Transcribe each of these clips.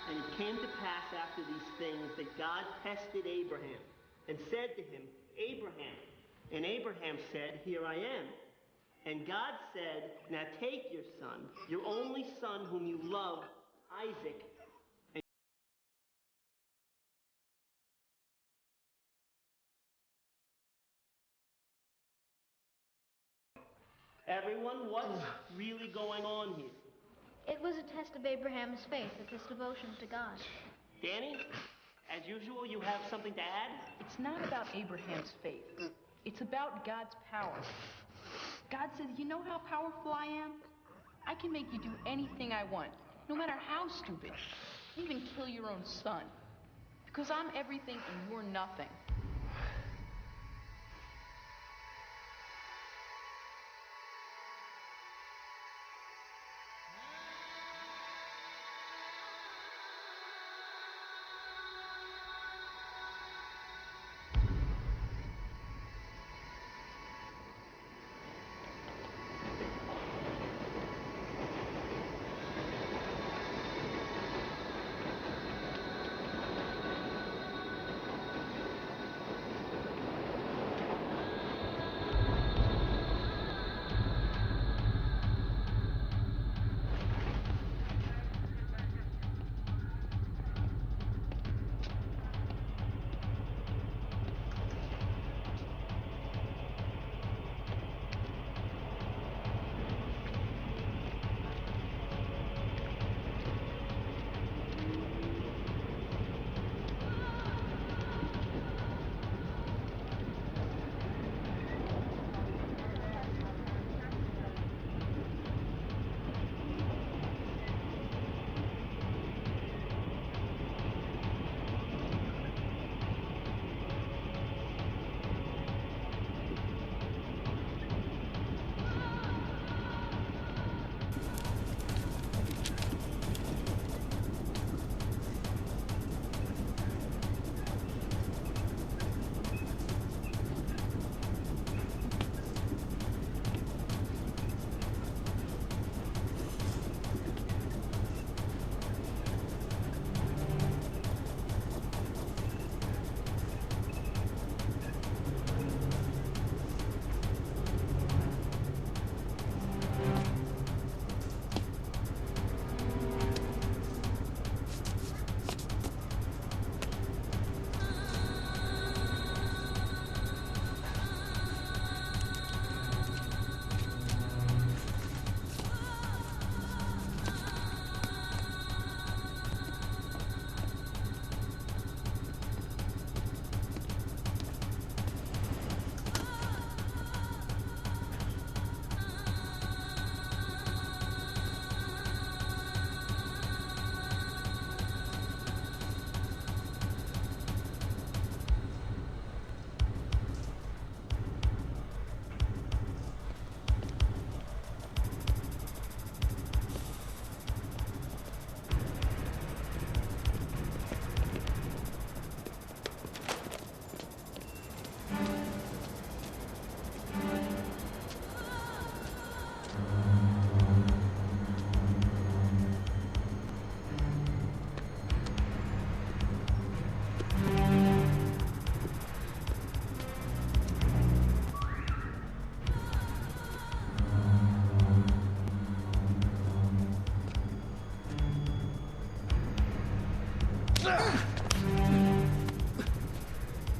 And it came to pass after these things that God tested Abraham and said to him, Abraham. And Abraham said, Here I am. And God said, Now take your son, your only son whom you love, Isaac. Everyone, what's really going on here? It was a test of Abraham's faith, of his devotion to God. Danny, as usual, you have something to add? It's not about Abraham's faith. It's about God's power. God says, you know how powerful I am? I can make you do anything I want, no matter how stupid. Even kill your own son. Because I'm everything and you're nothing.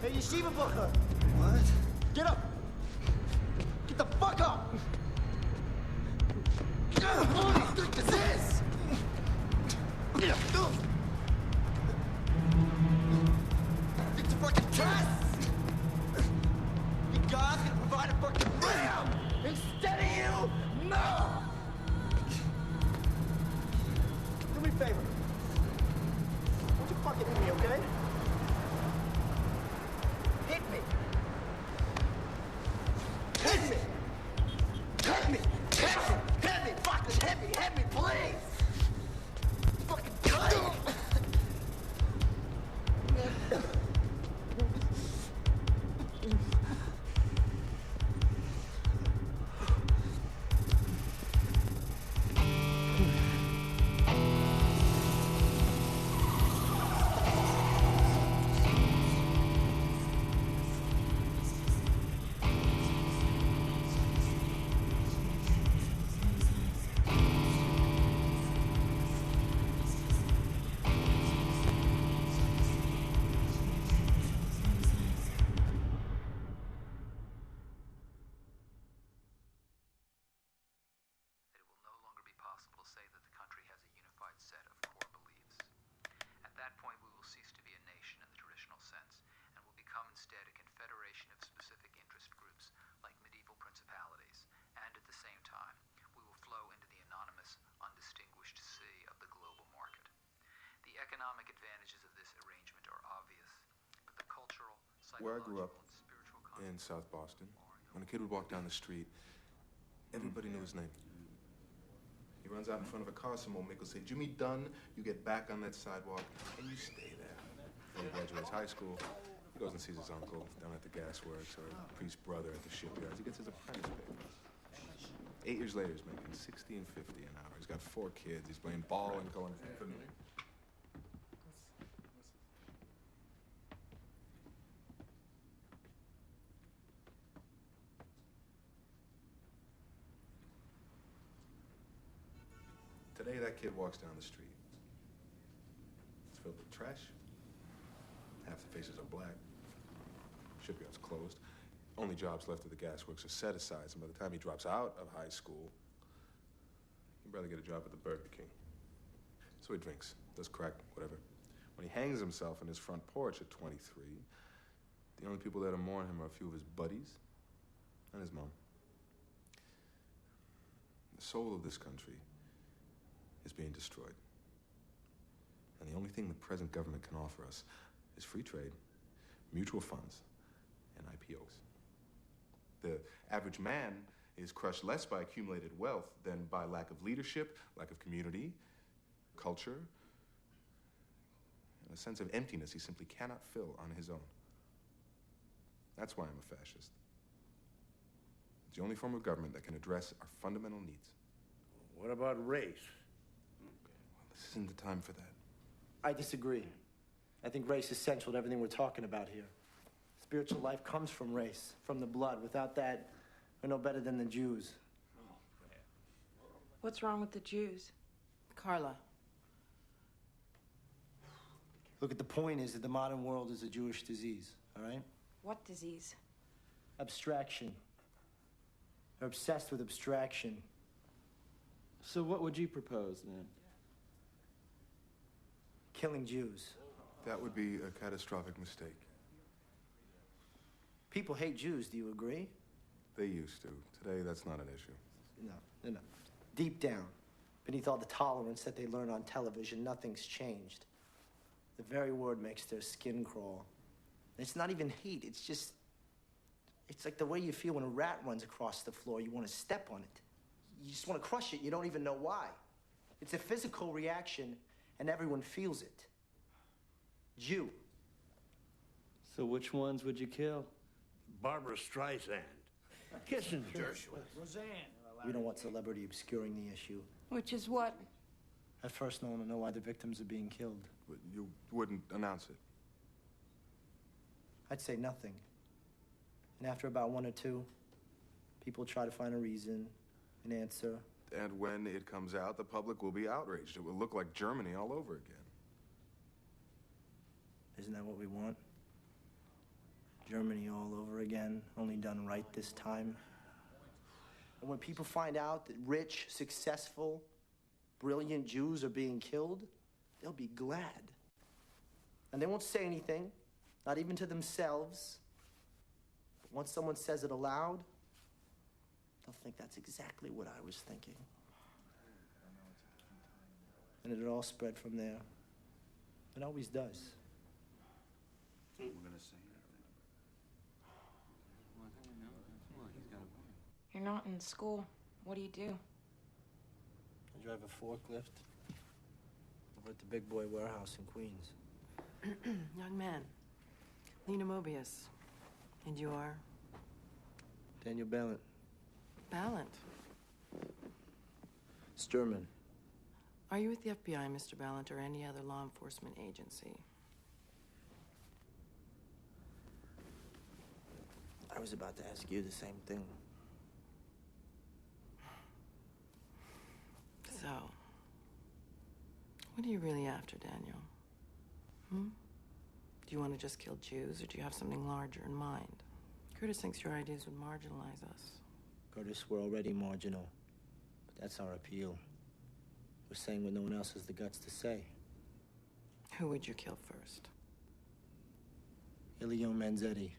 Hey, Yeshiva Booker! What? Get up! Get the fuck up! What do you think this is? Get up! Get your fucking dress! You guys gonna provide a fucking ram instead of you? No! Do me a favor. Won't you fucking hit me, okay? Hit me! Hit me! Hit me! Hit me! Hit me! Fucking hit me, please! Fucking cut it! that point, we will cease to be a nation in the traditional sense, and will become instead a confederation of specific interest groups, like medieval principalities. And at the same time, we will flow into the anonymous, undistinguished sea of the global market. The economic advantages of this arrangement are obvious, but the cultural, Where I grew up, psychological, and spiritual in South Boston, when a kid would walk down the street, everybody knew his name. He runs out in front of a car, someone will make him say, "Jimmy Dunn," you get back on that sidewalk, and you stay there. When he graduates high school, he goes and sees his uncle down at the gasworks or his priest's brother at the shipyards. He gets his apprentice papers. 8 years later, he's making $16.50 an hour. He's got 4 kids. He's playing ball and going familiar. Today, that kid walks down the street. It's filled with trash. Half the faces are black. Shipyard's closed. Only jobs left at the gasworks are set-asides, and by the time he drops out of high school, he can barely get a job at the Burger King. So he drinks, does crack, whatever. When he hangs himself on his front porch at 23, the only people there to mourn him are a few of his buddies and his mom. The soul of this country is being destroyed. And the only thing the present government can offer us is free trade, mutual funds, and IPOs. The average man is crushed less by accumulated wealth than by lack of leadership, lack of community, culture, and a sense of emptiness he simply cannot fill on his own. That's why I'm a fascist. It's the only form of government that can address our fundamental needs. What about race? This isn't the time for that. I disagree. I think race is central to everything we're talking about here. Spiritual life comes from race, from the blood. Without that, we're no better than the Jews. What's wrong with the Jews? Carla. Look, at the point is that the modern world is a Jewish disease, all right? What disease? Abstraction. They're obsessed with abstraction. So what would you propose, then? Killing Jews. That would be a catastrophic mistake. People hate Jews, do you agree? They used to. Today, that's not an issue. No. Deep down, beneath all the tolerance that they learn on television, nothing's changed. The very word makes their skin crawl. It's not even hate, it's like the way you feel when a rat runs across the floor. You want to step on it. You just want to crush it, you don't even know why. It's a physical reaction, and everyone feels it. Jew. So which ones would you kill? Barbara Streisand. Kissinger. Roseanne. We don't want celebrity obscuring the issue. Which is what? At first, no one will know why the victims are being killed. But you wouldn't announce it. I'd say nothing. And after about 1 or 2, people try to find a reason, an answer. And when it comes out, the public will be outraged. It will look like Germany all over again. Isn't that what we want? Germany all over again, only done right this time. And when people find out that rich, successful, brilliant Jews are being killed, they'll be glad. And they won't say anything, not even to themselves. But once someone says it aloud, they'll think that's exactly what I was thinking. And it'll all spread from there. It always does. We're gonna say anything. Well, he's got a point. You're not in school. What do you do? I drive a forklift over at the Big Boy Warehouse in Queens. Young man, Lena Mobius. And you are? Daniel Balint. Balint. It's German. Are you with the FBI, Mr. Balint, or any other law enforcement agency? I was about to ask you the same thing. So, what are you really after, Daniel? Do you want to just kill Jews, or do you have something larger in mind? Curtis thinks your ideas would marginalize us. Curtis, we're already marginal. But that's our appeal. We're saying what no one else has the guts to say. Who would you kill first? Ilio Manzetti,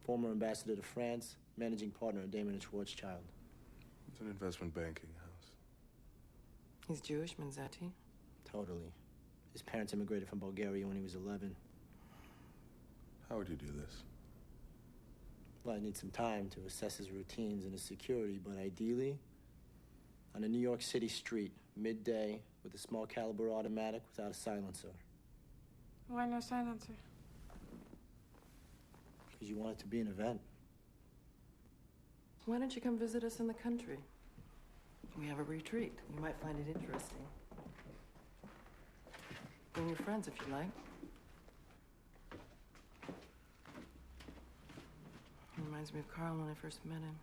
former ambassador to France, managing partner of Damon and Schwarzschild. It's an investment banking house. He's Jewish, Manzetti? Totally. His parents immigrated from Bulgaria when he was 11. How would you do this? Well, I need some time to assess his routines and his security, but ideally, on a New York City street, midday, with a small caliber automatic without a silencer. Why no silencer? Because you want it to be an event. Why don't you come visit us in the country? We have a retreat. You might find it interesting. Bring your friends if you like. Reminds me of Carl when I first met him.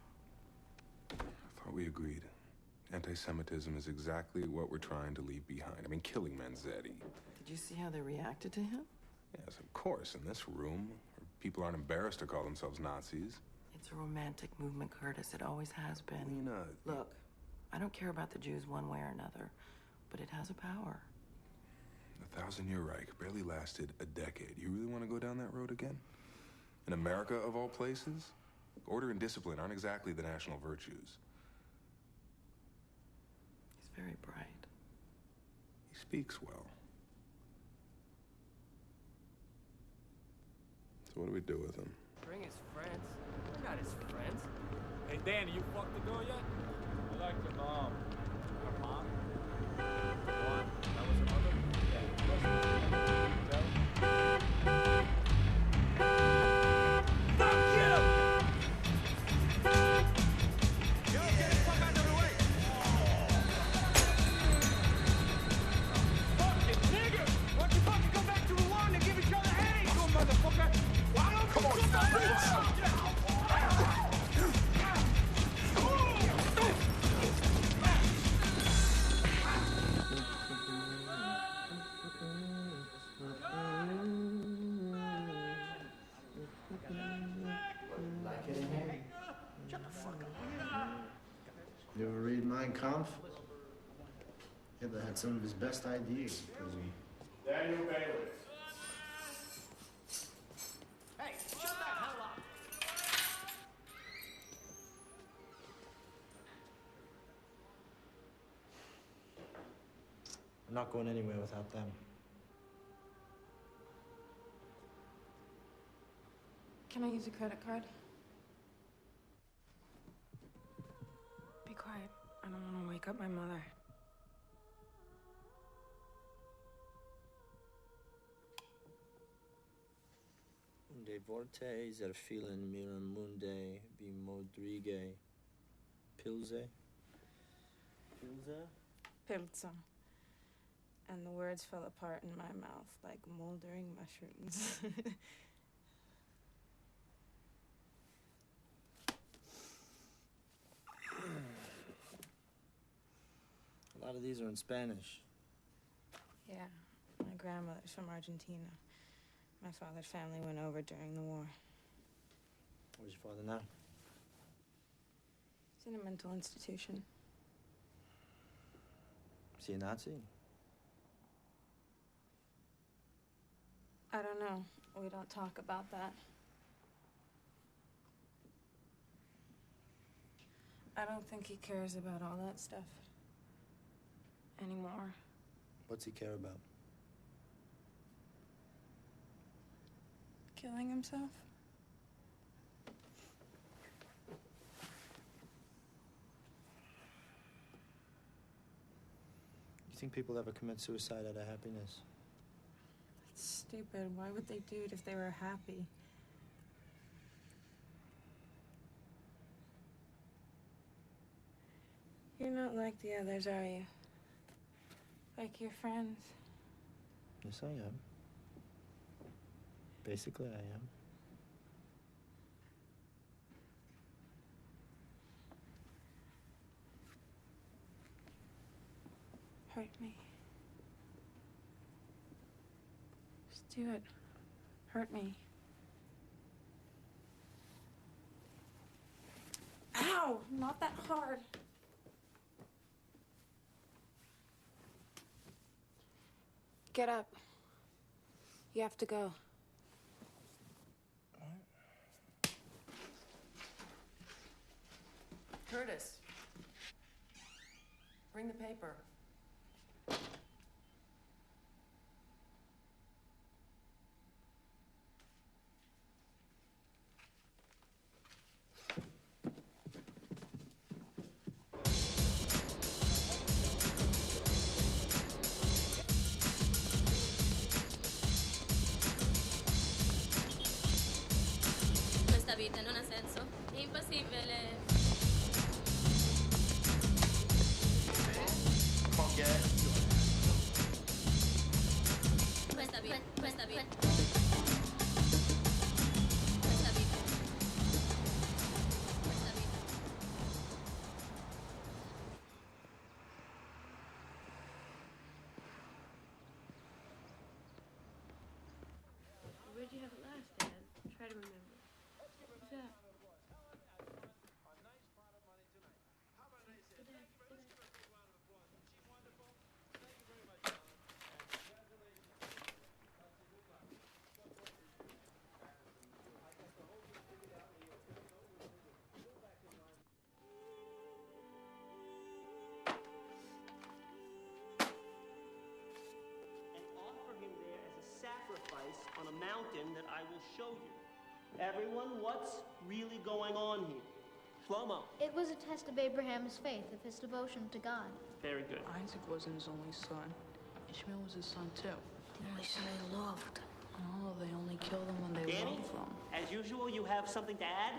I thought we agreed. Anti-Semitism is exactly what we're trying to leave behind. I mean, killing Manzetti. Did you see how they reacted to him? Yes, of course. In this room, where people aren't embarrassed to call themselves Nazis. It's a romantic movement, Curtis. It always has been. Lena. Look, I don't care about the Jews one way or another, but it has a power. The 1,000-year Reich barely lasted a decade. You really want to go down that road again? In America, of all places? Order and discipline aren't exactly the national virtues. He's very bright. He speaks well. So what do we do with him? Bring his friends. We're not his friends. Hey, Danny, you fucked the girl yet? I like your mom. Her mom? What? That was her mother? Yeah. Fuck you! Yo, get the fuck out of the way! Fuck it, nigga! Why don't you fucking go back to Rwanda and give each other headaches, you motherfucker? Why don't Come on, stop it! You ever read Mein Kampf? Hitler had some of his best ideas in prison. Daniel Bailey. Hey, shut that hell up! I'm not going anywhere without them. Can I use a credit card? Be quiet. I don't want to wake up my mother. De vorte, zerfilen miram munde, bimodrige, pilze. Pilze? Pilza. And the words fell apart in my mouth like moldering mushrooms. A lot of these are in Spanish. Yeah, my grandmother's from Argentina. My father's family went over during the war. Where's your father now? He's in a mental institution. Is he a Nazi? I don't know. We don't talk about that. I don't think he cares about all that stuff anymore. What's he care about? Killing himself? You think people ever commit suicide out of happiness? It's stupid. Why would they do it if they were happy? You're not like the others, are you? Like your friends? Yes, I am. Basically, I am. Hurt me. Just do it. Hurt me. Ow! Not that hard. Get up. You have to go. Curtis, bring the paper. Questa vita non ha senso, è impossibile. Questa vita. Questa vita. Questa vita. Where'd you have it last, Dad? Try to remember. What's that? Sacrifice on a mountain that I will show you. Everyone, what's really going on here? Shlomo. It was a test of Abraham's faith, of his devotion to God. Very good. Isaac wasn't his only son. Ishmael was his son, too. The only son he loved. Oh, they only kill them when they Danny, love them. as usual, you have something to add?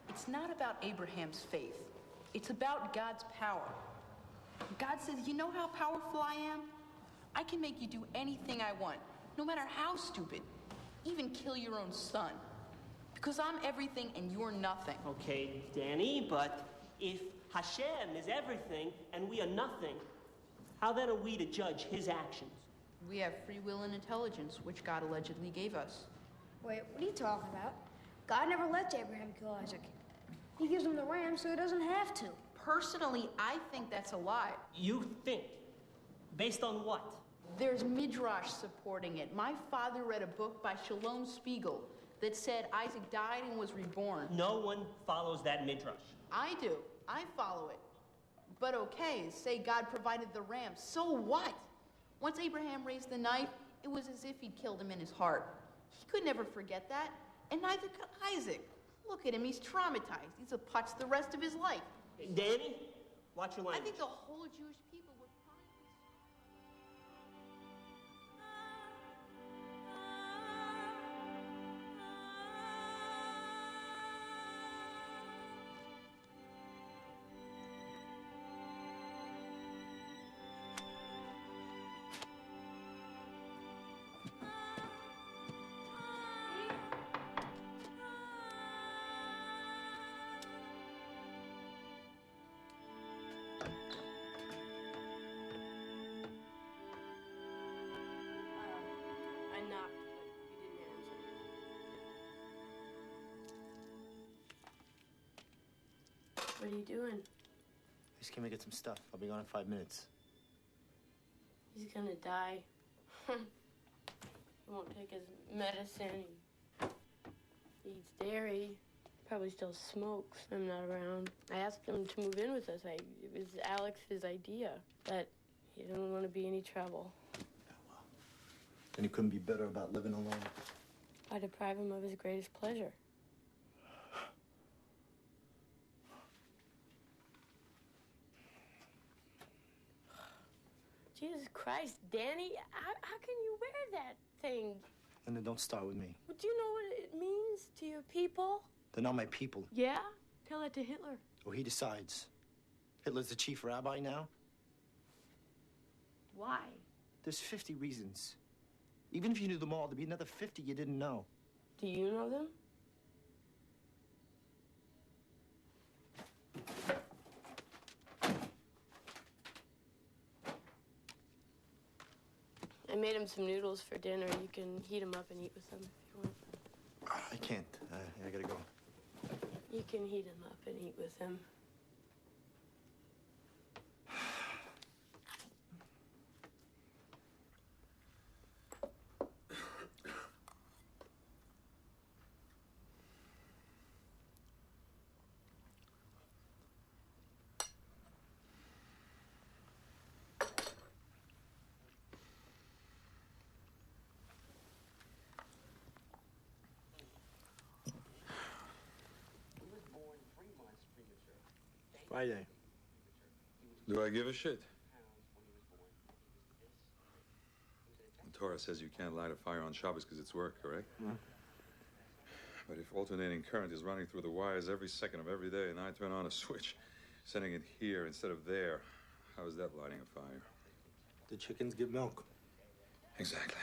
It's not about Abraham's faith. It's about God's power. God says, you know how powerful I am? I can make you do anything I want, no matter how stupid. Even kill your own son. Because I'm everything and you're nothing. Okay, Danny, but if Hashem is everything and we are nothing, how then are we to judge his actions? We have free will and intelligence, which God allegedly gave us. Wait, what are you talking about? God never lets Abraham kill Isaac. He gives him the ram so he doesn't have to. Personally, I think that's a lie. You think? Based on what? There's midrash supporting it. My father read a book by Shalom Spiegel that said Isaac died and was reborn. No one follows that midrash. I do. I follow it. But okay, say God provided the ram. So what? Once Abraham raised the knife, it was as if he'd killed him in his heart. He could never forget that, and neither could Isaac. Look at him, he's traumatized. He's a putz the rest of his life. Danny, watch your language. I think the whole Jewish people were I knocked, but you didn't answer. What are you doing? Just came to get some stuff. I'll be gone in 5 minutes. He's gonna die. He won't take his medicine. He eats dairy. Probably still smokes. I'm not around. I asked him to move in with us. It was Alex's idea, but he didn't want to be any trouble. Then he couldn't be better about living alone. I deprive him of his greatest pleasure. Jesus Christ, Danny, how can you wear that thing? Linda, don't start with me. Well, do you know what it means to your people? They're not my people. Yeah? Tell that to Hitler. Oh, he decides. Hitler's the chief rabbi now? Why? There's 50 reasons. Even if you knew them all, there'd be another 50 you didn't know. Do you know them? I made him some noodles for dinner. You can heat them up and eat with them if you want. I can't. I gotta go. You can heat them up and eat with him. Friday. Do I give a shit? The Torah says you can't light a fire on Shabbos because it's work, correct? Yeah. But if alternating current is running through the wires every second of every day and I turn on a switch, sending it here instead of there, how is that lighting a fire? The chickens give milk. Exactly.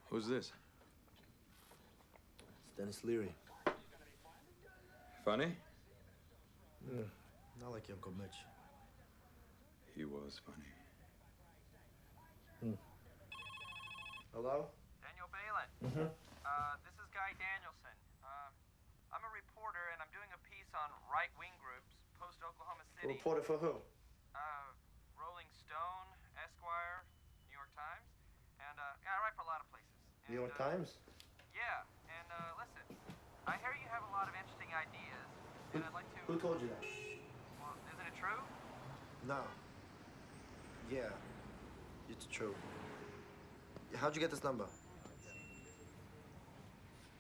Who's this? It's Dennis Leary. Funny? Not like your Uncle Mitch. He was funny. Hello? Daniel Balint. Mm-hmm. This is Guy Danielson. I'm a reporter, and I'm doing a piece on right-wing groups, post-Oklahoma A City. reporter for who? Rolling Stone, Esquire, New York Times, and yeah, I write for a lot of places. New York Times? Yeah, and listen, I hear you have a lot of interesting ideas, and I'd like to... Who told you that? Well, isn't it true? No. Yeah. It's true. How'd you get this number?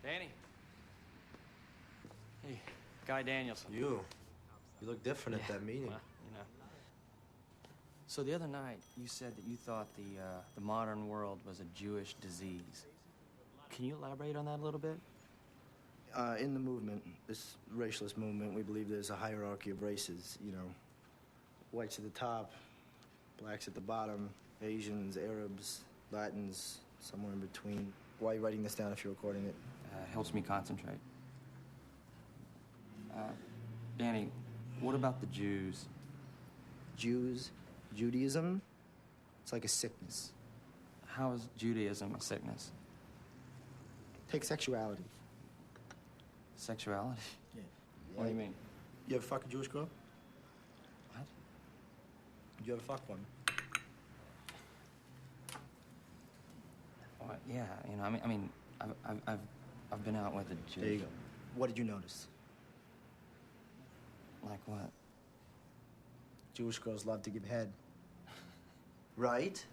Danny. Hey, Guy Danielson. You look different at that meeting. Well, you know. So the other night, you said that you thought the modern world was a Jewish disease. Can you elaborate on that a little bit? In the movement, this racialist movement, we believe there's a hierarchy of races, you know. Whites at the top, blacks at the bottom, Asians, Arabs, Latins, somewhere in between. Why are you writing this down if you're recording it? It helps me concentrate. Danny, what about the Jews? Jews? Judaism? It's like a sickness. How is Judaism a sickness? Take sexuality. Sexuality? Yeah. What do you mean? You ever fuck a Jewish girl? What? You ever fuck one? What? Yeah, you know, I mean, I've been out with a Jew. There you go. What did you notice? Like what? Jewish girls love to give head. Right?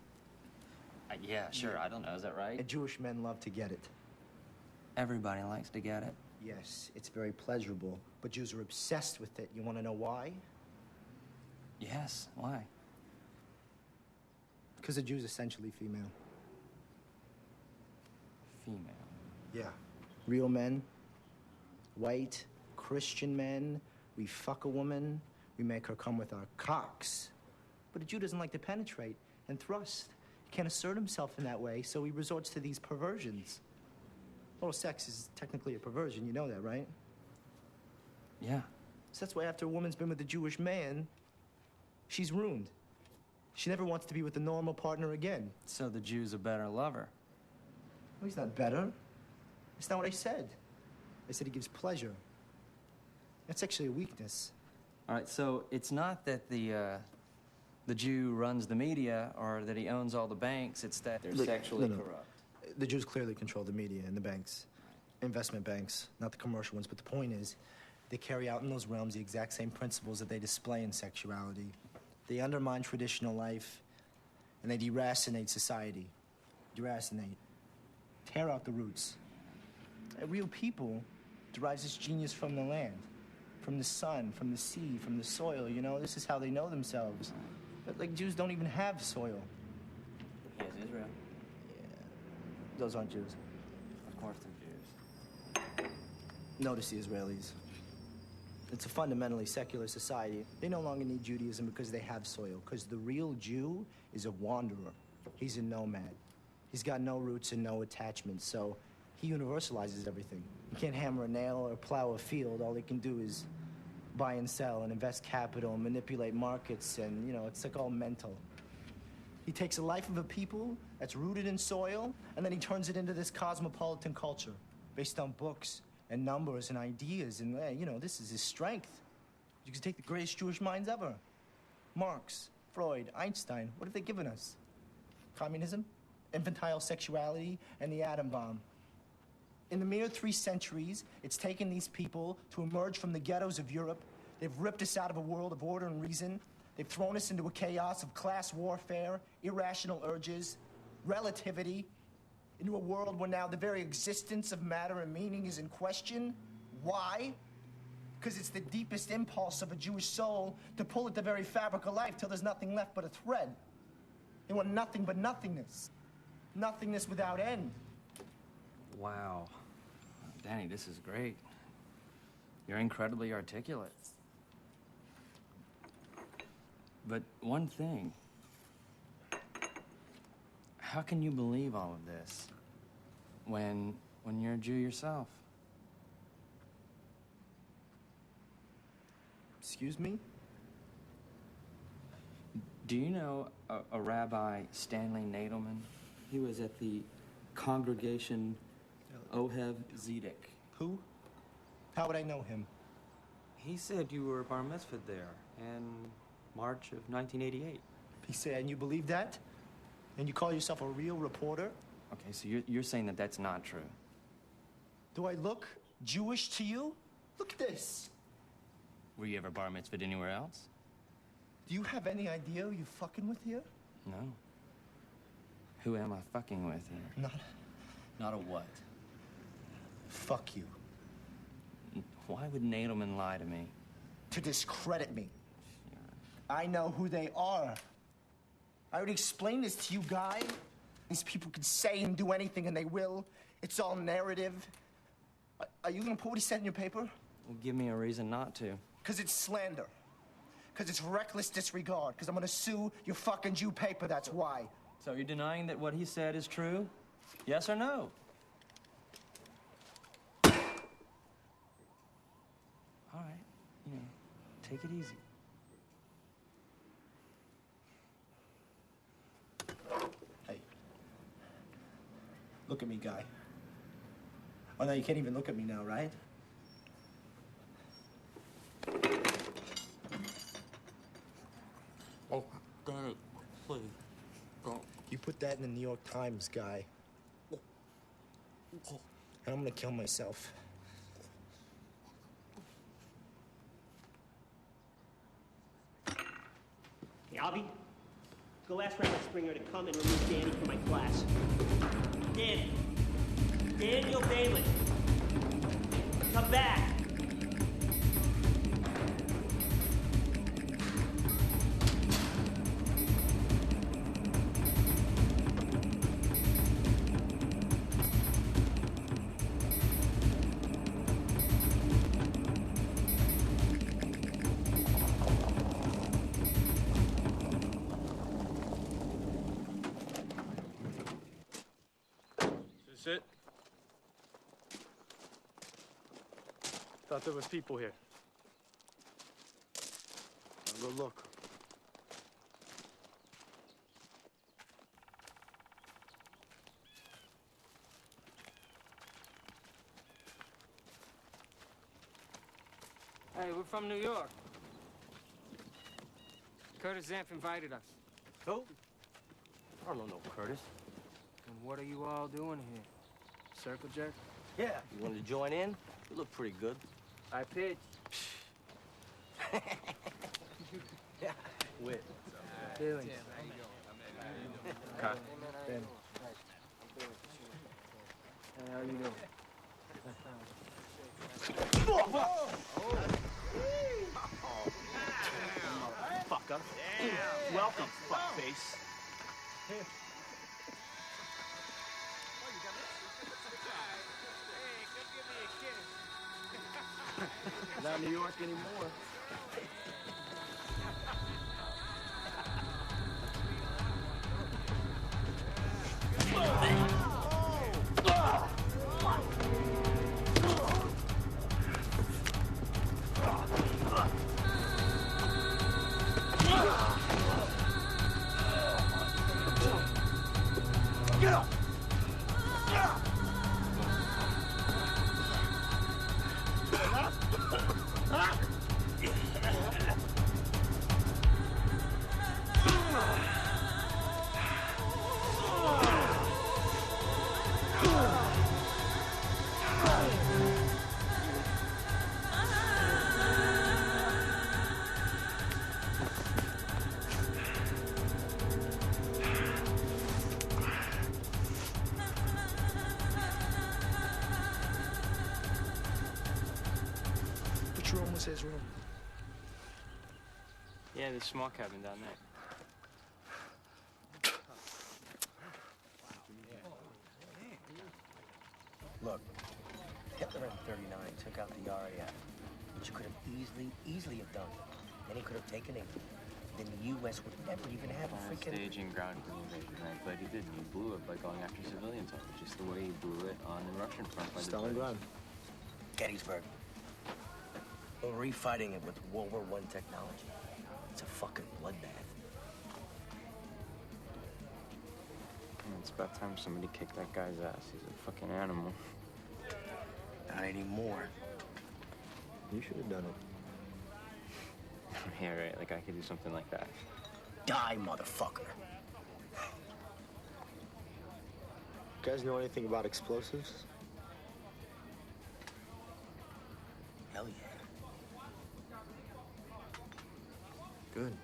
Yeah, sure. I don't know. Is that right? And Jewish men love to get it. Everybody likes to get it. Yes, it's very pleasurable. But Jews are obsessed with it. You want to know why? Yes. Why? Because a Jew's essentially female. Female? Yeah. Real men, white, Christian men, we fuck a woman, we make her come with our cocks. But a Jew doesn't like to penetrate and thrust. He can't assert himself in that way, so he resorts to these perversions. Oral sex is technically a perversion, you know that, right? Yeah. So that's why after a woman's been with a Jewish man, she's ruined. She never wants to be with a normal partner again. So the Jew's a better lover. Well, he's not better. That's not what I said. I said he gives pleasure. That's actually a weakness. All right, so it's not that the Jew runs the media or that he owns all the banks. It's that they're sexually corrupt. The Jews clearly control the media and the banks. Investment banks, not the commercial ones. But the point is, they carry out in those realms the exact same principles that they display in sexuality. They undermine traditional life, and they deracinate society. Deracinate. Tear out the roots. A real people derives its genius from the land, from the sun, from the sea, from the soil, you know? This is how they know themselves. But, like, Jews don't even have soil. Yes, Israel. Yeah. Those aren't Jews. Of course they're Jews. Notice the Israelis. It's a fundamentally secular society. They no longer need Judaism because they have soil. Because the real Jew is a wanderer. He's a nomad. He's got no roots and no attachments, so he universalizes everything. You can't hammer a nail or plow a field. All he can do is buy and sell and invest capital and manipulate markets, and, you know, it's like all mental. He takes the life of a people that's rooted in soil, and then he turns it into this cosmopolitan culture based on books and numbers and ideas, and, you know, this is his strength. You can take the greatest Jewish minds ever. Marx, Freud, Einstein, what have they given us? Communism, infantile sexuality, and the atom bomb. In the mere 3 centuries, it's taken these people to emerge from the ghettos of Europe. They've ripped us out of a world of order and reason. They've thrown us into a chaos of class warfare, irrational urges, relativity. into a world where now the very existence of matter and meaning is in question. Why? Because it's the deepest impulse of a Jewish soul to pull at the very fabric of life till there's nothing left but a thread. They want nothing but nothingness. Nothingness without end. Wow. Danny, this is great. You're incredibly articulate. But one thing. How can you believe all of this when you're a Jew yourself? Excuse me? Do you know a Rabbi, Stanley Nadelman? He was at the congregation Ohev Zedek. Who? How would I know him? He said you were bar mitzvahed there in March of 1988. He said, and you believe that? And you call yourself a real reporter? Okay, so you're saying that that's not true. Do I look Jewish to you? Look at this. Were you ever bar mitzvahed anywhere else? Do you have any idea who you're fucking with here? No. Who am I fucking with here? Not a what? Fuck you. Why would Nadelman lie to me? To discredit me. I know who they are. I already explained this to you, Guy. These people can say and do anything, and they will. It's all narrative. Are you gonna put what he said in your paper? Well, give me a reason not to. Because it's slander. Because it's reckless disregard. Because I'm gonna sue your fucking Jew paper, that's why. So you're denying that what he said is true? Yes or no? All right, take it easy. Hey. Look at me, Guy. Oh, no, you can't even look at me now, right? Oh, Danny, please, don't. You put that in the New York Times, Guy. And I'm gonna kill myself. Hey, Avi, go ask Rabbi Springer to come and remove Danny from my class. Danny. Daniel Balin. Come back. Is this it? Thought there was people here. I'll go look. Hey, we're from New York. Curtis Zamp invited us. Who? I don't know no Curtis. And what are you all doing here? Circle jerk? Yeah. You wanted to join in? You look pretty good. I pitch. Yeah. Wit. Feelings. Cut. Ben. Hey, how you doing? Fucker. Welcome, fuckface. Not New York anymore. Get up! That's his room. Yeah, the small cabin down there. Look, Hitler in '39 took out the RAF, which you could have easily have done. Then he could have taken England. Then the U.S. would never even have a freaking... Staging ground for the invasion, right? But he didn't. He blew it by going after civilians, just the way he blew it on the Russian front by the Stalingrad. Gettysburg. We're refighting it with World War I technology. It's a fucking bloodbath. It's about time somebody kicked that guy's ass. He's a fucking animal. Not anymore. You should have done it. Yeah, right. Like I could do something like that. Die, motherfucker. You guys know anything about explosives? Hell yeah. Good.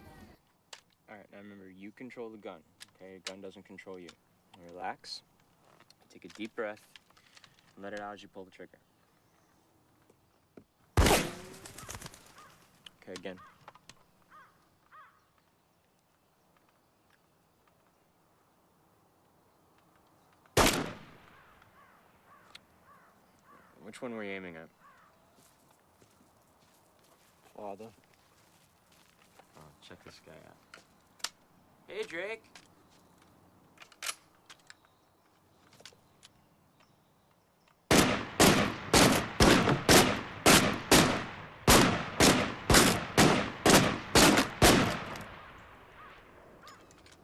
All right, now remember, you control the gun, okay? The gun doesn't control you. Relax, take a deep breath, and let it out as you pull the trigger. Okay, again. Which one were you aiming at? Father. Oh, check this guy out. Hey, Drake.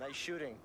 Nice shooting.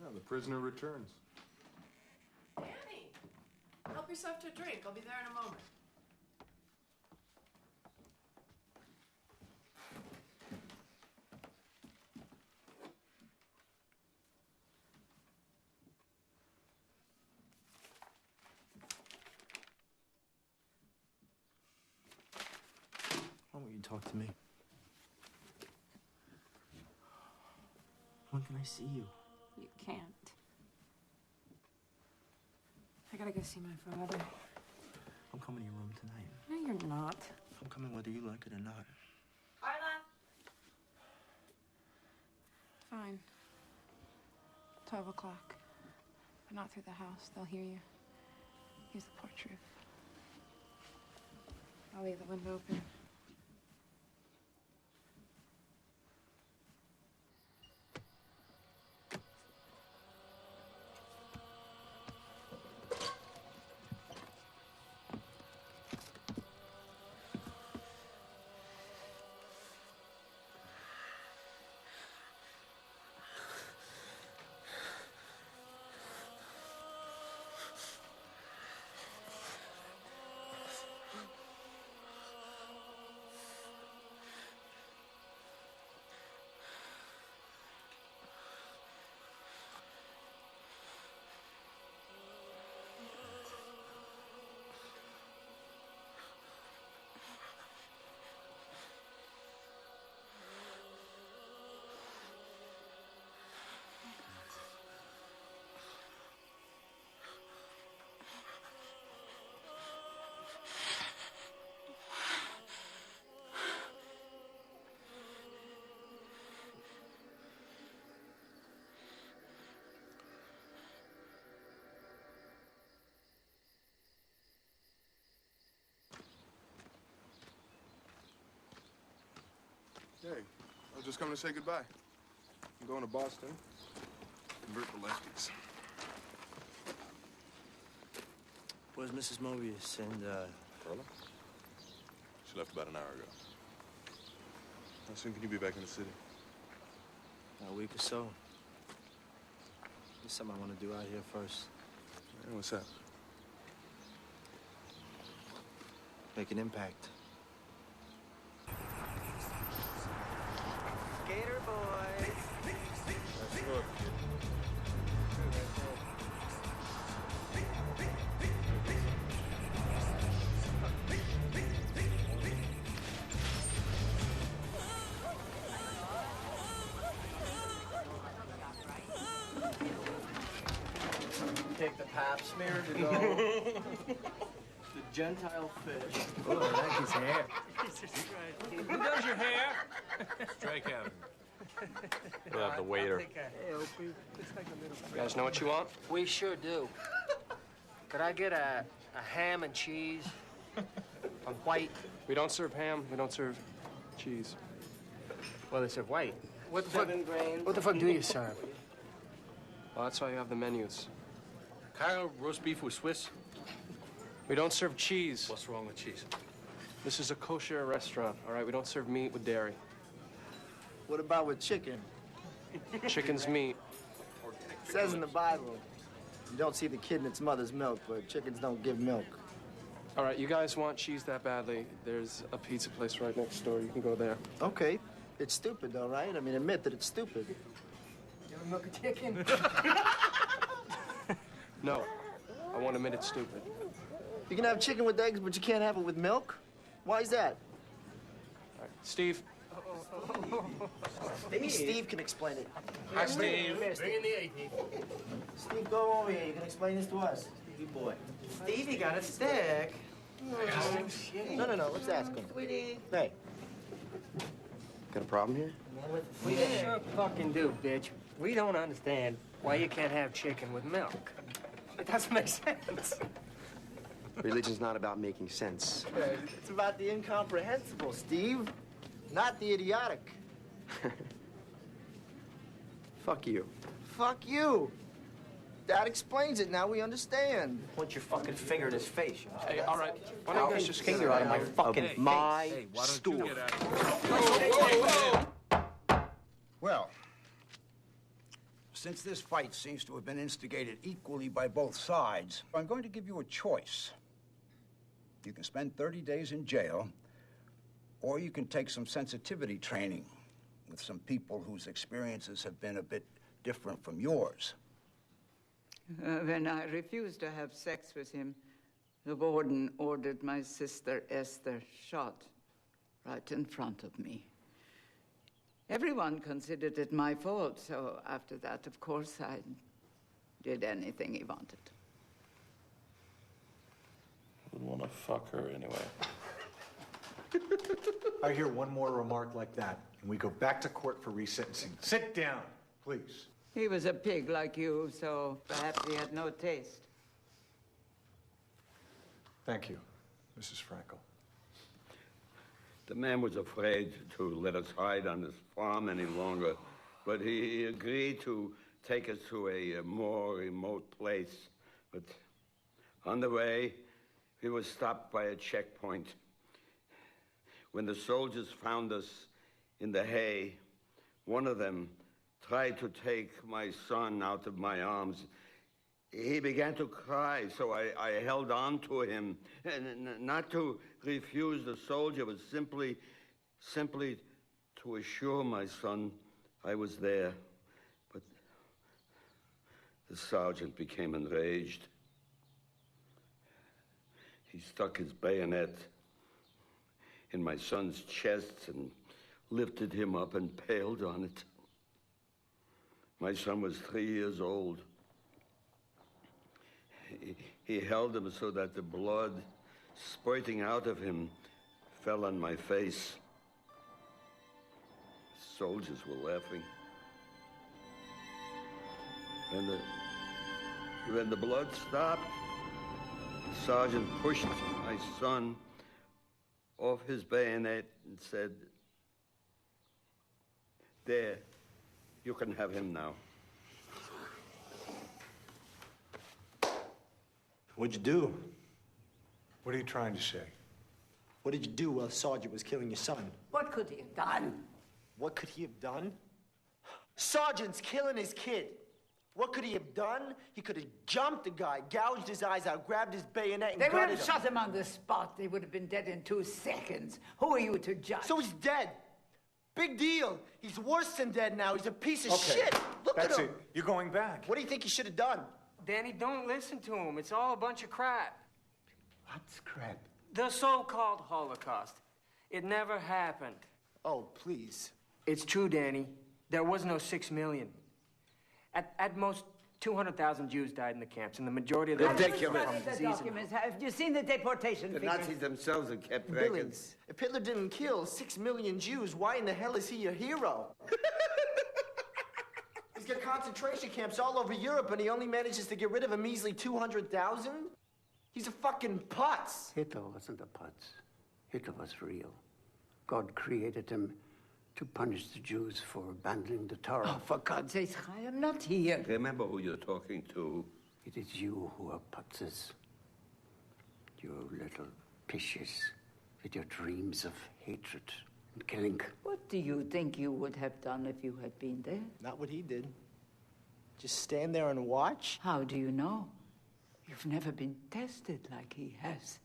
Yeah, the prisoner returns. Danny, help yourself to a drink. I'll be there in a moment. Why won't you talk to me? When can I see you? You can't. I gotta go see my father. I'm coming to your room tonight. No, you're not. I'm coming whether you like it or not. Carla! Fine. 12 o'clock. But not through the house. They'll hear you. Use the porch roof. I'll leave the window open. Hey, I was just coming to say goodbye. I'm going to Boston. Convert the lefties. Where's Mrs. Mobius and, Carla? She left about an hour ago. How soon can you be back in the city? A week or so. There's something I want to do out here first. Hey, what's that? Make an impact. Gator boys. Nice work, kid. Take the pap smear to go. The Gentile fish. Oh, I like his hair. Who does your hair? Strike out. We'll have the waiter. You guys know what you want? We sure do. Could I get a ham and cheese? On white? We don't serve ham. We don't serve cheese. Well, they serve white. What the Seven grain. What the fuck do you serve? Well, that's why you have the menus. Kyle, roast beef with Swiss. We don't serve cheese. What's wrong with cheese? This is a kosher restaurant, all right? We don't serve meat with dairy. What about with chicken? Chicken's meat. It says in the Bible, you don't see the kid in its mother's milk, but chickens don't give milk. All right, you guys want cheese that badly. There's a pizza place right next door. You can go there. Okay. It's stupid, though, right? I mean, admit that it's stupid. You ever milk a chicken? No. I won't admit it's stupid. You can have chicken with eggs, but you can't have it with milk? Why is that? All right. Steve. Maybe Steve can explain it. Hi, Steve. Bring in the 18. Steve, go over here. You can explain this to us. Stevie boy. Stevie got a stick. No, let's ask him. Sweetie. Hey. Got a problem here? We sure fucking do, bitch. We don't understand why you can't have chicken with milk. It doesn't make sense. Religion's not about making sense. It's about the incomprehensible, Steve. Not the idiotic. Fuck you. Fuck you. That explains it. Now we understand. Point your fucking finger in his face. Hey, all right. Why don't you guys just finger out of my fucking Hey, my hey, why don't stool. you get out of here? Well, since this fight seems to have been instigated equally by both sides, I'm going to give you a choice. You can spend 30 days in jail, or you can take some sensitivity training with some people whose experiences have been a bit different from yours. When I refused to have sex with him, the warden ordered my sister Esther shot right in front of me. Everyone considered it my fault, so after that, of course, I did anything he wanted. Would want to fuck her anyway. I hear one more remark like that, and we go back to court for resentencing. Sit down, please. He was a pig like you, so perhaps he had no taste. Thank you, Mrs. Frankel. The man was afraid to let us hide on his farm any longer, but he agreed to take us to a more remote place. But on the way, we were stopped by a checkpoint. When the soldiers found us in the hay, one of them tried to take my son out of my arms. He began to cry, so I held on to him. And not to refuse the soldier, but simply to assure my son I was there. But the sergeant became enraged. He stuck his bayonet in my son's chest and lifted him up and paled on it. My son was 3 years old. He held him so that the blood spurting out of him fell on my face. Soldiers were laughing. When the blood stopped, the sergeant pushed my son off his bayonet and said, "There, you can have him now." What'd you do? What are you trying to say? What did you do while the sergeant was killing your son? What could he have done? What could he have done? Sergeant's killing his kid. What could he have done? He could have jumped the guy, gouged his eyes out, grabbed his bayonet, and They would gutted have him. shot him on the spot. They would have been dead in 2 seconds. Who are you to judge? So he's dead. Big deal. He's worse than dead now. He's a piece of shit. Look That's at him. it. You're going back. What do you think he should have done? Danny, don't listen to him. It's all a bunch of crap. What's crap? The so-called Holocaust. It never happened. Oh, please. It's true, Danny. There was no 6 million. At most, 200,000 Jews died in the camps, and the majority of them... Ridiculous. The documents. Have you seen the deportation The figures? Nazis themselves have kept Billy, records. if Hitler didn't kill 6 million Jews, why in the hell is he a hero? He's got concentration camps all over Europe, and he only manages to get rid of a measly 200,000? He's a fucking putz. Hitler wasn't a putz. Hitler was real. God created him to punish the Jews for abandoning the Torah. Oh, for God's sake, I am not here. Remember who you're talking to. It is you who are putzes. You little pishes with your dreams of hatred and killing. What do you think you would have done if you had been there? Not what he did. Just stand there and watch? How do you know? You've never been tested like he has.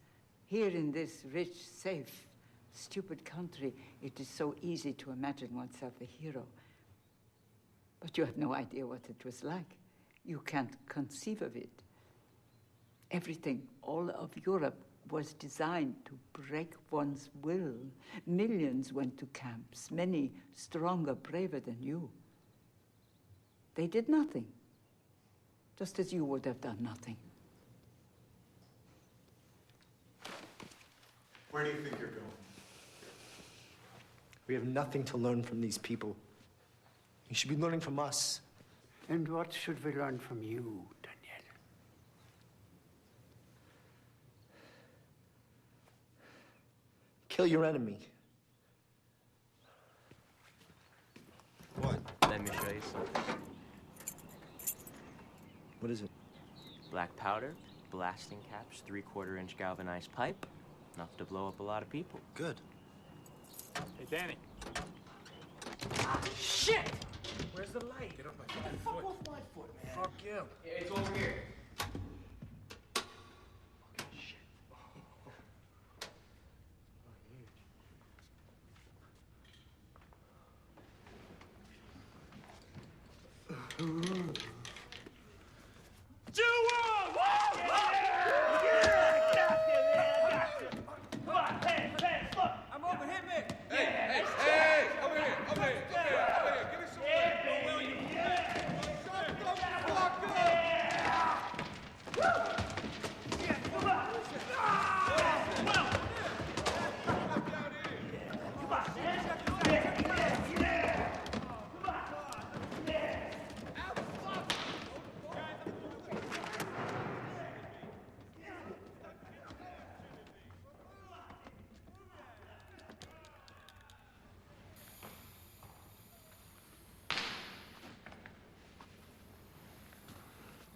Here in this rich, safe, stupid country, it is so easy to imagine oneself a hero. But you have no idea what it was like. You can't conceive of it. Everything, all of Europe, was designed to break one's will. Millions went to camps, many stronger, braver than you. They did nothing, just as you would have done nothing. Where do you think you're going? We have nothing to learn from these people. You should be learning from us. And what should we learn from you, Daniel? Kill your enemy. What? Let me show you something. What is it? Black powder, blasting caps, 3/4-inch galvanized pipe. Enough to blow up a lot of people. Good. Hey, Danny. Shit! Where's the light? Get off my fucking Fuck foot. off my foot, man. Fuck you. It's over here.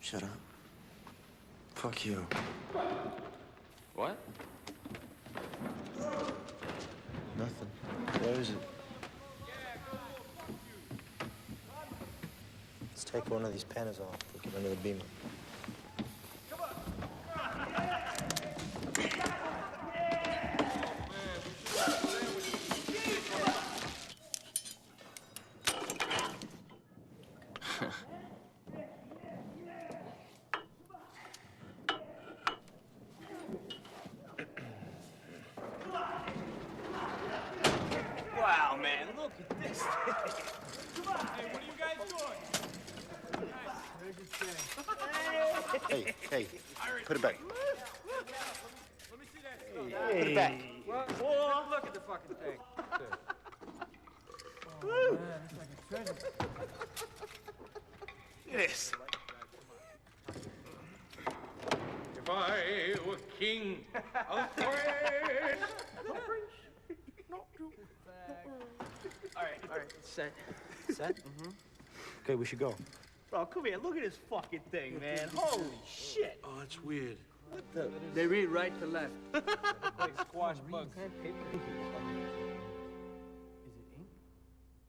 Shut up. Fuck you. What? Nothing. Where is it? Let's take one of these panels off. Put it under the beamer. Wow, man, look at this. Come on. Hey, what are you guys doing? Hey, hey, put it back. Let me see that. Put it back. Whoa, look at the fucking thing. Oh, man, it's like a treasure. Yes. If I were king of France. All right, set. Set? Mm-hmm. Okay, we should go. Bro, come here. Look at this fucking thing, man. Holy shit. Oh, that's weird. What the? They read right to left. Like squash bugs. Is it ink?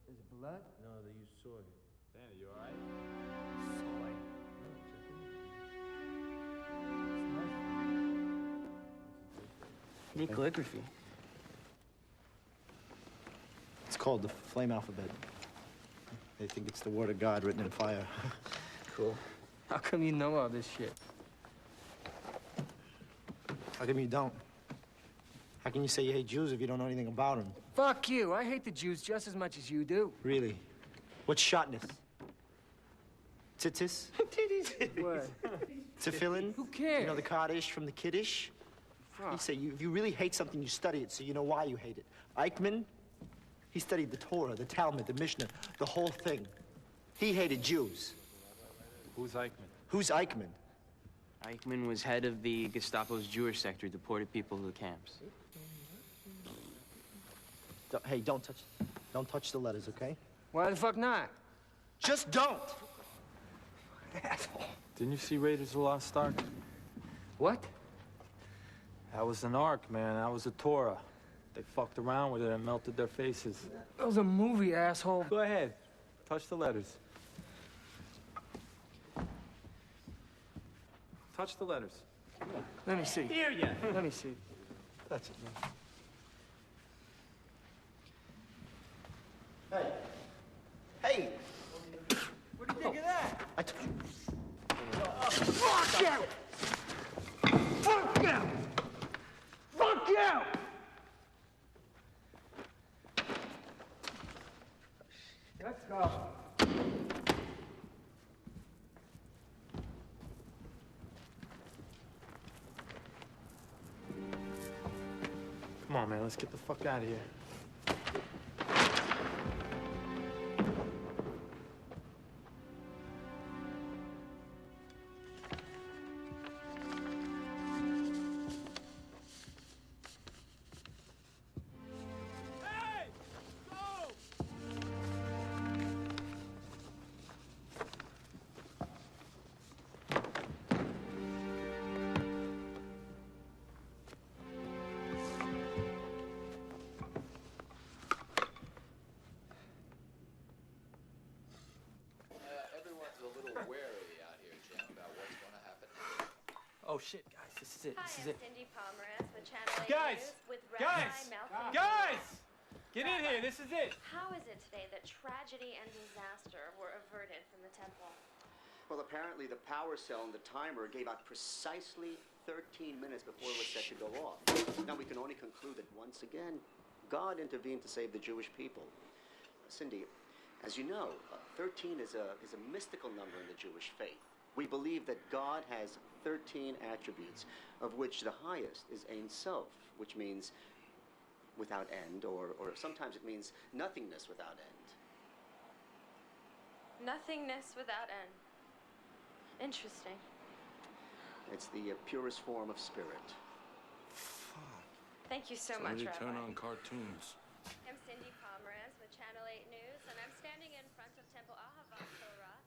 Is it blood? No, they use soy. Danny, you all right? Neat calligraphy. It's called the Flame Alphabet. They think it's the word of God written in fire. Cool. How come you know all this shit? How come you don't? How can you say you hate Jews if you don't know anything about them? Fuck you. I hate the Jews just as much as you do. Really? What's shotness? Tzitzis? What? Tefillin? Who cares? You know the Kaddish from the Kiddush? You say if you really hate something, you study it so you know why you hate it. Eichmann, he studied the Torah, the Talmud, the Mishnah, the whole thing. He hated Jews. Who's Eichmann? Who's Eichmann? Eichmann was head of the Gestapo's Jewish sector, deported people to the camps. Hey, don't touch the letters, okay? Why the fuck not? Just don't! Asshole. Didn't you see Raiders of the Lost Ark? What? That was an ark, man. That was a Torah. They fucked around with it and melted their faces. That was a movie, asshole. Go ahead. Touch the letters. Touch the letters. Let me see. Here ya. Let me see. Touch it, man. Hey! What do you think of that? Fuck you! Fuck you! Fuck you! Let's go. Come on, man. Let's get the fuck out of here. Oh shit, guys, this is it. This is it. Cindy Pomeranz with Channel 8 Guys! News with Guys! Rabbi Malcolm. Guys! Get in here. This is it. How is it today that tragedy and disaster were averted from the temple? Well, apparently the power cell and the timer gave out precisely 13 minutes before it was set to go off. Now we can only conclude that once again, God intervened to save the Jewish people. Cindy, as you know, 13 is a mystical number in the Jewish faith. We believe that God has 13 attributes, of which the highest is Ein Sof, which means without end, or sometimes it means nothingness without end. Nothingness without end. Interesting. It's the purest form of spirit. Thank you so much, Rabbi. Turn on cartoons. I'm Cindy Pomeranz with Channel 8 News, and I'm standing in front of Temple Ahavat Torah.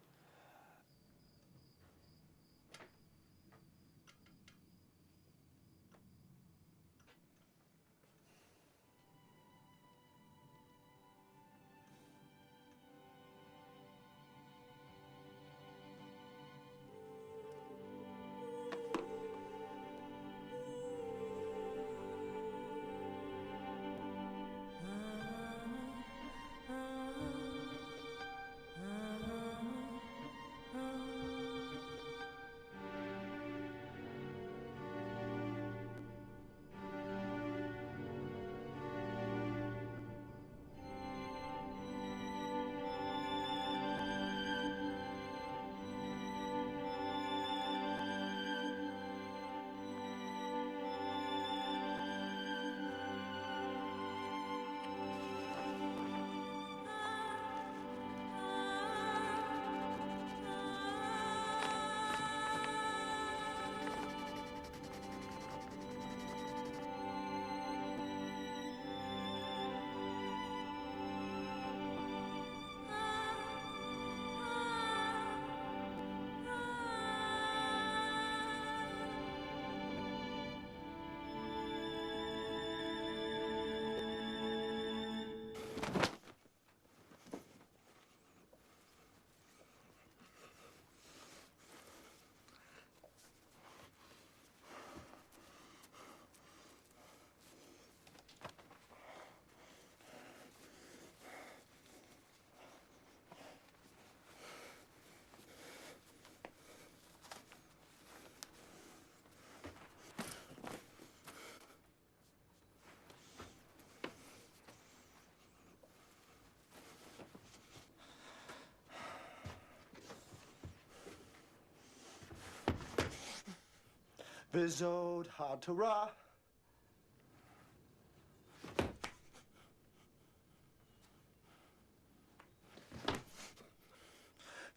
Vizod Hatara.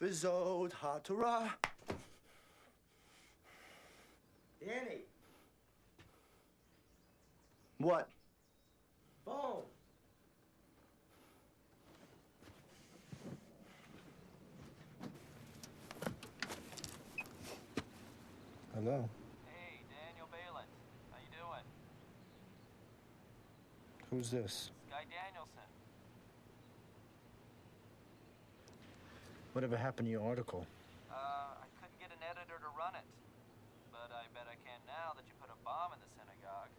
Vizod Hatara. Danny. What? Phone. Hello. Hey, Daniel Balint. How you doing? Who's this? Guy Danielson. Whatever happened to your article? I couldn't get an editor to run it. But I bet I can now that you put a bomb in the synagogue.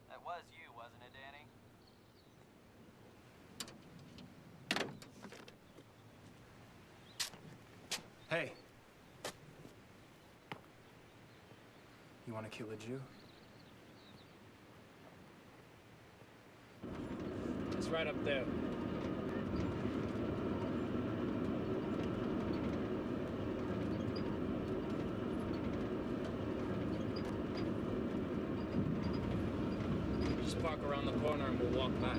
That was you, wasn't it, Danny? Hey. You want to kill a Jew? It's right up there. Just park around the corner and we'll walk back.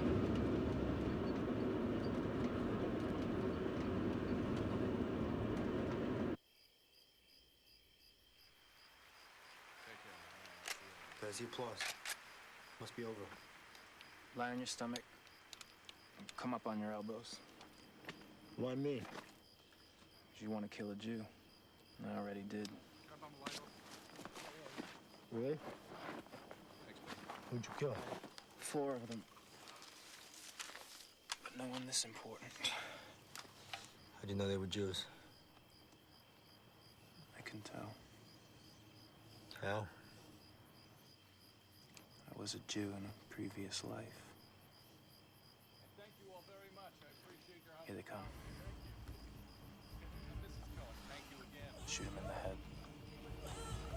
There's the applause. Must be over. Lie on your stomach. Come up on your elbows. Why me? 'Cause you want to kill a Jew. And I already did. Really? Who'd you kill? 4 of them. But no one this important. How'd you know they were Jews? I can tell. How? I was a Jew in a previous life. Thank you all very much. I appreciate your help. Here they come. This is going. Thank you again. Shoot him in the head.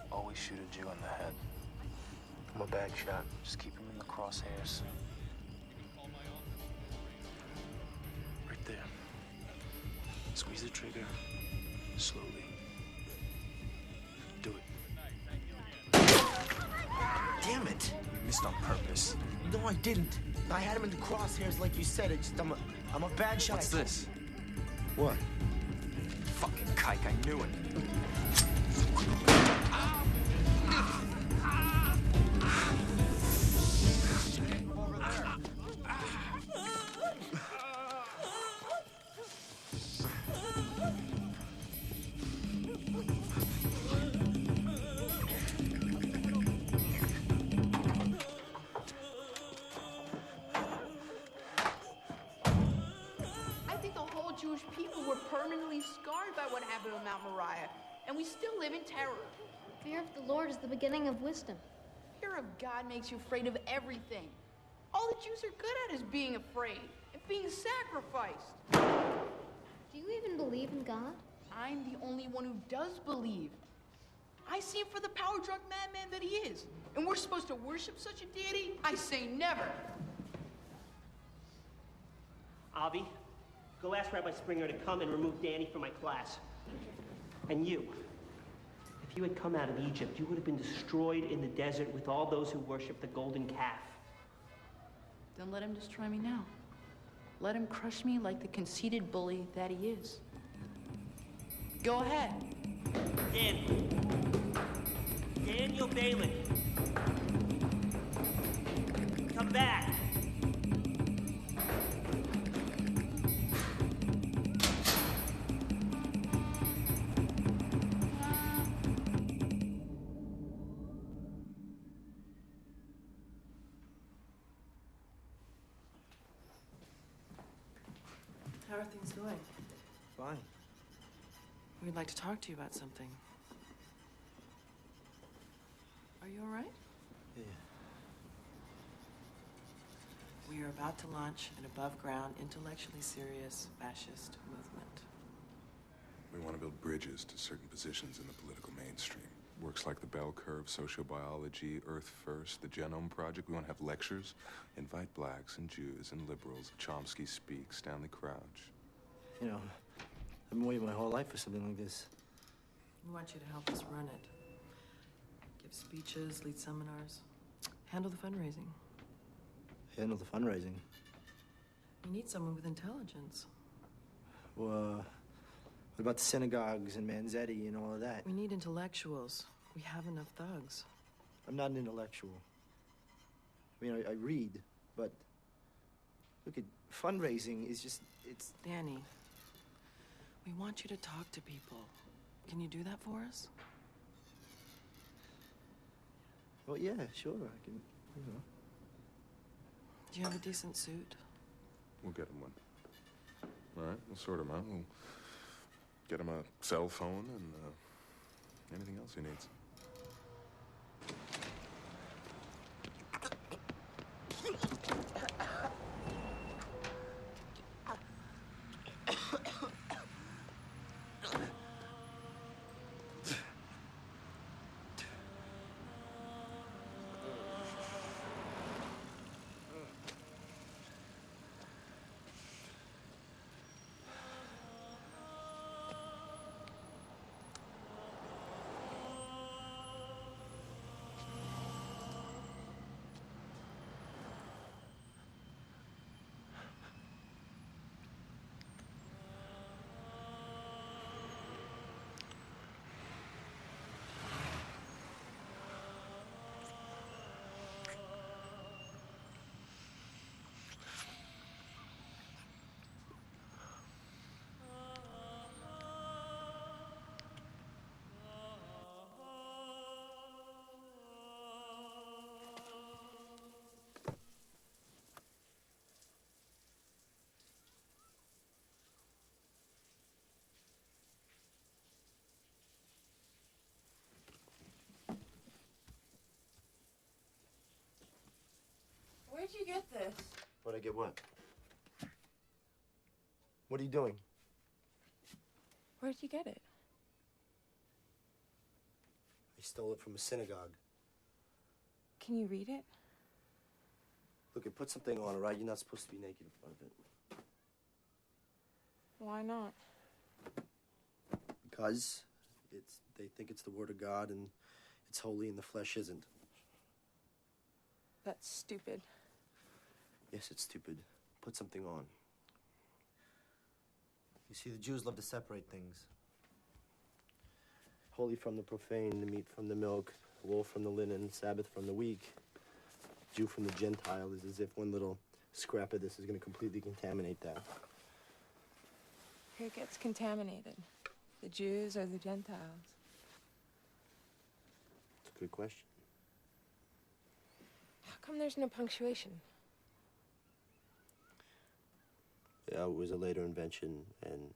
Always shoot a Jew in the head. I'm a bad shot. Just keep him in the crosshairs. Right there. Squeeze the trigger. Slowly. Do it. Damn it! You missed on purpose. No, I didn't. I had him in the crosshairs like you said. I'm a bad shot. What's this? What? Fucking kike, I knew it. Jewish people were permanently scarred by what happened on Mount Moriah, and we still live in terror. Fear of the Lord is the beginning of wisdom. Fear of God makes you afraid of everything. All the Jews are good at is being afraid and being sacrificed. Do you even believe in God? I'm the only one who does believe. I see him for the power-drunk madman that he is. And we're supposed to worship such a deity? I say never. Avi, go ask Rabbi Springer to come and remove Danny from my class. And you, if you had come out of Egypt, you would have been destroyed in the desert with all those who worship the golden calf. Then let him destroy me now. Let him crush me like the conceited bully that he is. Go ahead. Daniel Balin. Come back. How are things going? Fine. We'd like to talk to you about something. Are you all right? Yeah. We are about to launch an above-ground, intellectually serious fascist movement. We want to build bridges to certain positions in the political mainstream. Works like the bell curve, sociobiology, Earth First, the Genome Project. We want to have lectures, invite blacks and Jews and liberals, Chomsky Speak, Stanley Crouch. You know, I've been waiting my whole life for something like this. We want you to help us run it. Give speeches, lead seminars. Handle the fundraising. Handle the fundraising? You need someone with intelligence. Well, what about the synagogues and Manzetti and all of that? We need intellectuals. We have enough thugs. I'm not an intellectual. I mean, I read, but look at fundraising is just, it's... Danny, we want you to talk to people. Can you do that for us? Well, yeah, sure, I can, you know. Do you have a decent suit? We'll get him one. All right, we'll sort him out. We'll get him a cell phone and anything else he needs. Where'd you get this? Where'd I get what? What are you doing? Where'd you get it? I stole it from a synagogue. Can you read it? Look, put something on, all right? You're not supposed to be naked in front of it. Why not? Because they think it's the word of God and it's holy and the flesh isn't. That's stupid. Yes, it's stupid. Put something on. You see, the Jews love to separate things. Holy from the profane, the meat from the milk, wool from the linen, Sabbath from the week. Jew from the Gentile is as if one little scrap of this is going to completely contaminate that. Who gets contaminated? The Jews or the Gentiles? It's a good question. How come there's no punctuation? Yeah, it was a later invention, and,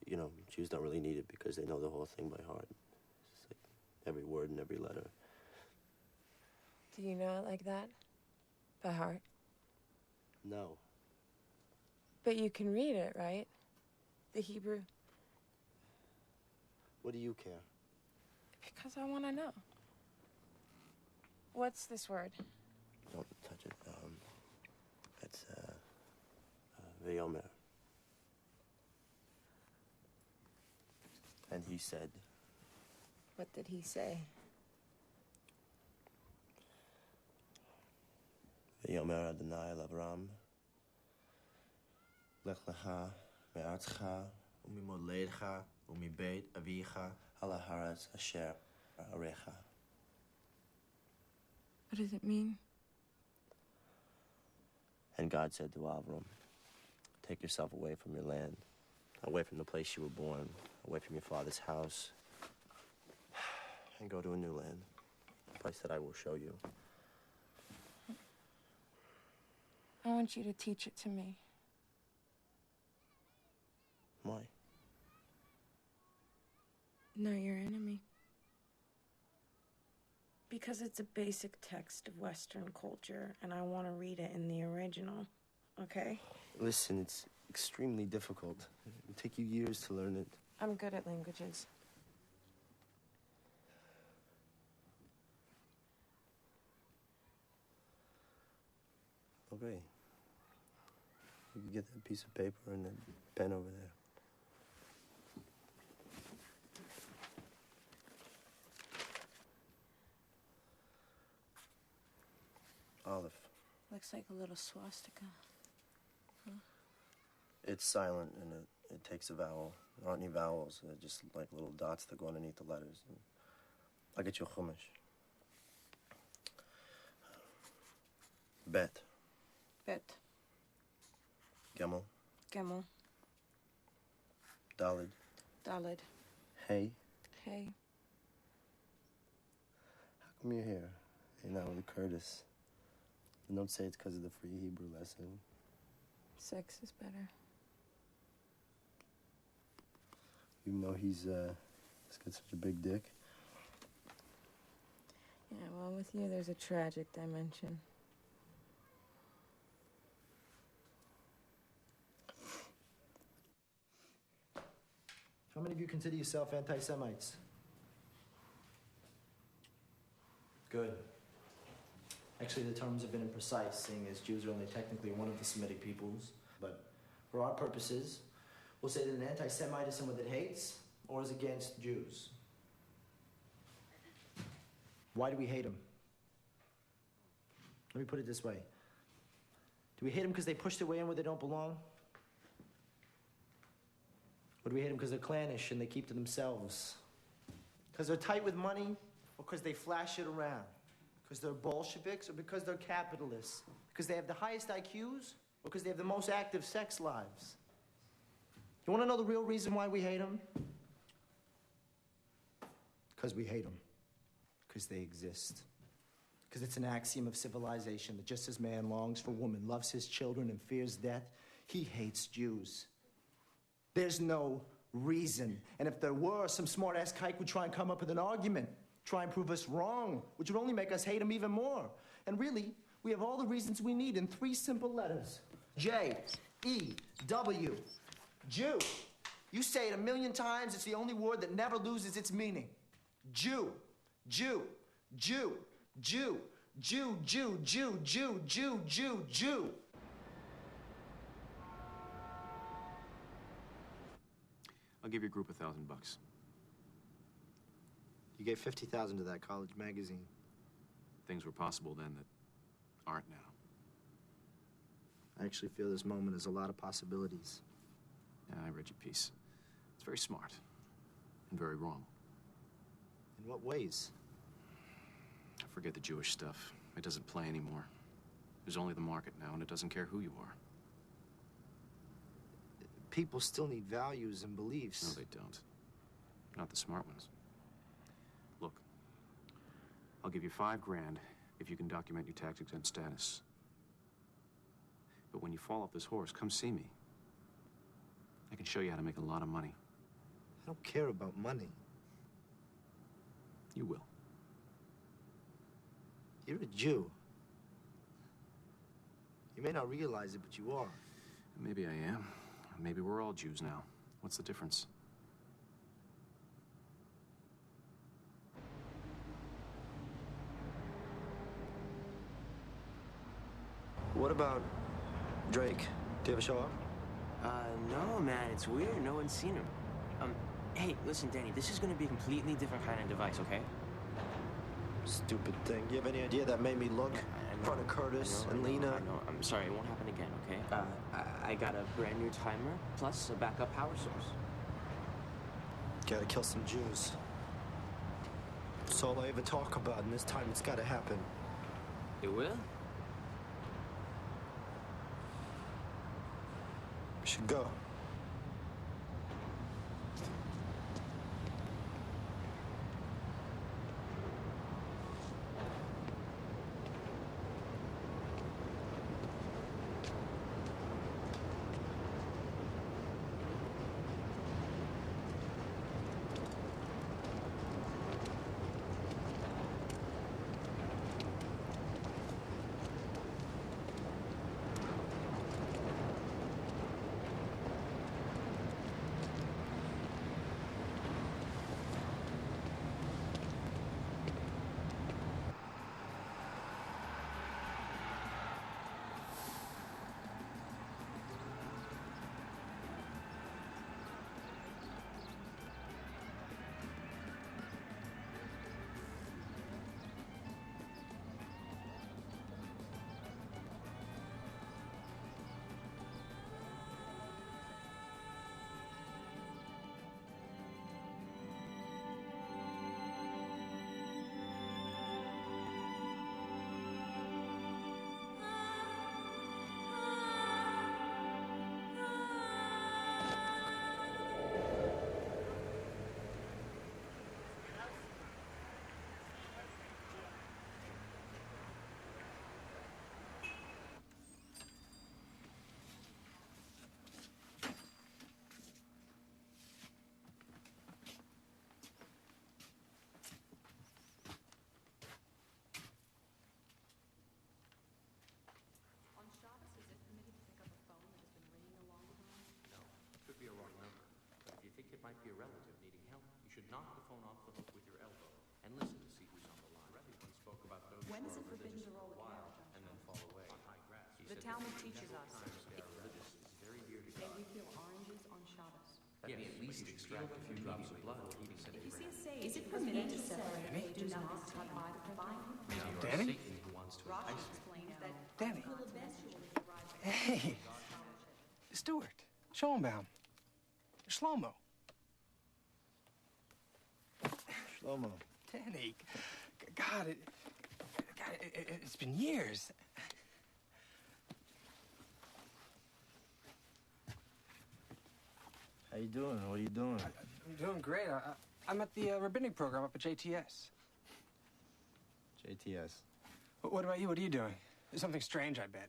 you know, Jews don't really need it because they know the whole thing by heart. It's like every word and every letter. Do you know it like that? By heart? No. But you can read it, right? The Hebrew? What do you care? Because I want to know. What's this word? Don't touch it. That's, Vayomer. And he said... What did he say? Vayomer Adonai el Avram, Lech lecha me'artzcha u'mimoledecha u'mibeit avicha al haaretz asher arecha. What does it mean? And God said to Avram, take yourself away from your land, away from the place you were born, away from your father's house, and go to a new land, a place that I will show you. I want you to teach it to me. Why? Know your enemy. Because it's a basic text of Western culture, and I want to read it in the original, okay? Listen, it's extremely difficult. It will take you years to learn it. I'm good at languages. Okay. You can get that piece of paper and that pen over there. looks like a little swastika. Huh? It's silent and it takes a vowel. There aren't any vowels. They're just like little dots that go underneath the letters. I'll get you a chumash. Bet. Bet. Gimel. Gimel. Dalid. Dalid. Hey. Hey. How come you're here? You're not with the Curtis. And don't say it's because of the free Hebrew lesson. Sex is better. Even though he's got such a big dick. Yeah, well, with you, there's a tragic dimension. How many of you consider yourself anti-Semites? Good. Actually, the terms have been imprecise, seeing as Jews are only technically one of the Semitic peoples. But for our purposes, we'll say that an anti-Semite is someone that hates or is against Jews. Why do we hate them? Let me put it this way. Do we hate them because they push their way in where they don't belong? Or do we hate them because they're clannish and they keep to themselves? Because they're tight with money, or because they flash it around? Because they're Bolsheviks, or because they're capitalists? Because they have the highest IQs, or because they have the most active sex lives? You want to know the real reason why we hate them? Because we hate them. Because they exist. Because it's an axiom of civilization that just as man longs for woman, loves his children, and fears death, he hates Jews. There's no reason. And if there were, some smart-ass kike would try and come up with an argument, try and prove us wrong, which would only make us hate him even more. And really, we have all the reasons we need in 3 simple letters. J-E-W. Jew. You say it 1,000,000 times, it's the only word that never loses its meaning. Jew. Jew. Jew. Jew. Jew. Jew. Jew. Jew. Jew. Jew. Jew. I'll give your group $1,000. You gave 50,000 to that college magazine. Things were possible then that aren't now. I actually feel this moment has a lot of possibilities. Yeah, I read your piece. It's very smart and very wrong. In what ways? I forget the Jewish stuff. It doesn't play anymore. There's only the market now, and it doesn't care who you are. People still need values and beliefs. No, they don't. Not the smart ones. Look, I'll give you $5 grand if you can document your tax-exempt status. But when you fall off this horse, come see me. I can show you how to make a lot of money. I don't care about money. You will. You're a Jew. You may not realize it, but you are. Maybe I am. Maybe we're all Jews now. What's the difference? What about Drake? Do you ever show up? No, man, it's weird. No one's seen him. Hey, listen, Danny, this is gonna be a completely different kind of device, okay? Stupid thing. You have any idea that made me look in front of Curtis and Lena? I know. I'm sorry, it won't happen again, okay? I got a brand new timer, plus a backup power source. Gotta kill some Jews. That's all I ever talk about, and this time it's gotta happen. It will? We should go. When is it forbidden to roll a carriage? and then fall away. The Talmud teaches us. May we peel oranges on Shabbos? Yes, at least extract a few drops of blood. If you see a sage, is it permitted to separate pages not cut by the divine? Danny? Rashi explains that Danny. will eventually arrive at Hey, Stuart, Schoenbaum, Shlomo. Shlomo. Danny, God, it's been years. How you doing? What are you doing? I'm doing great. I'm at the rabbinic program up at JTS. JTS. What about you? What are you doing? Something strange, I bet.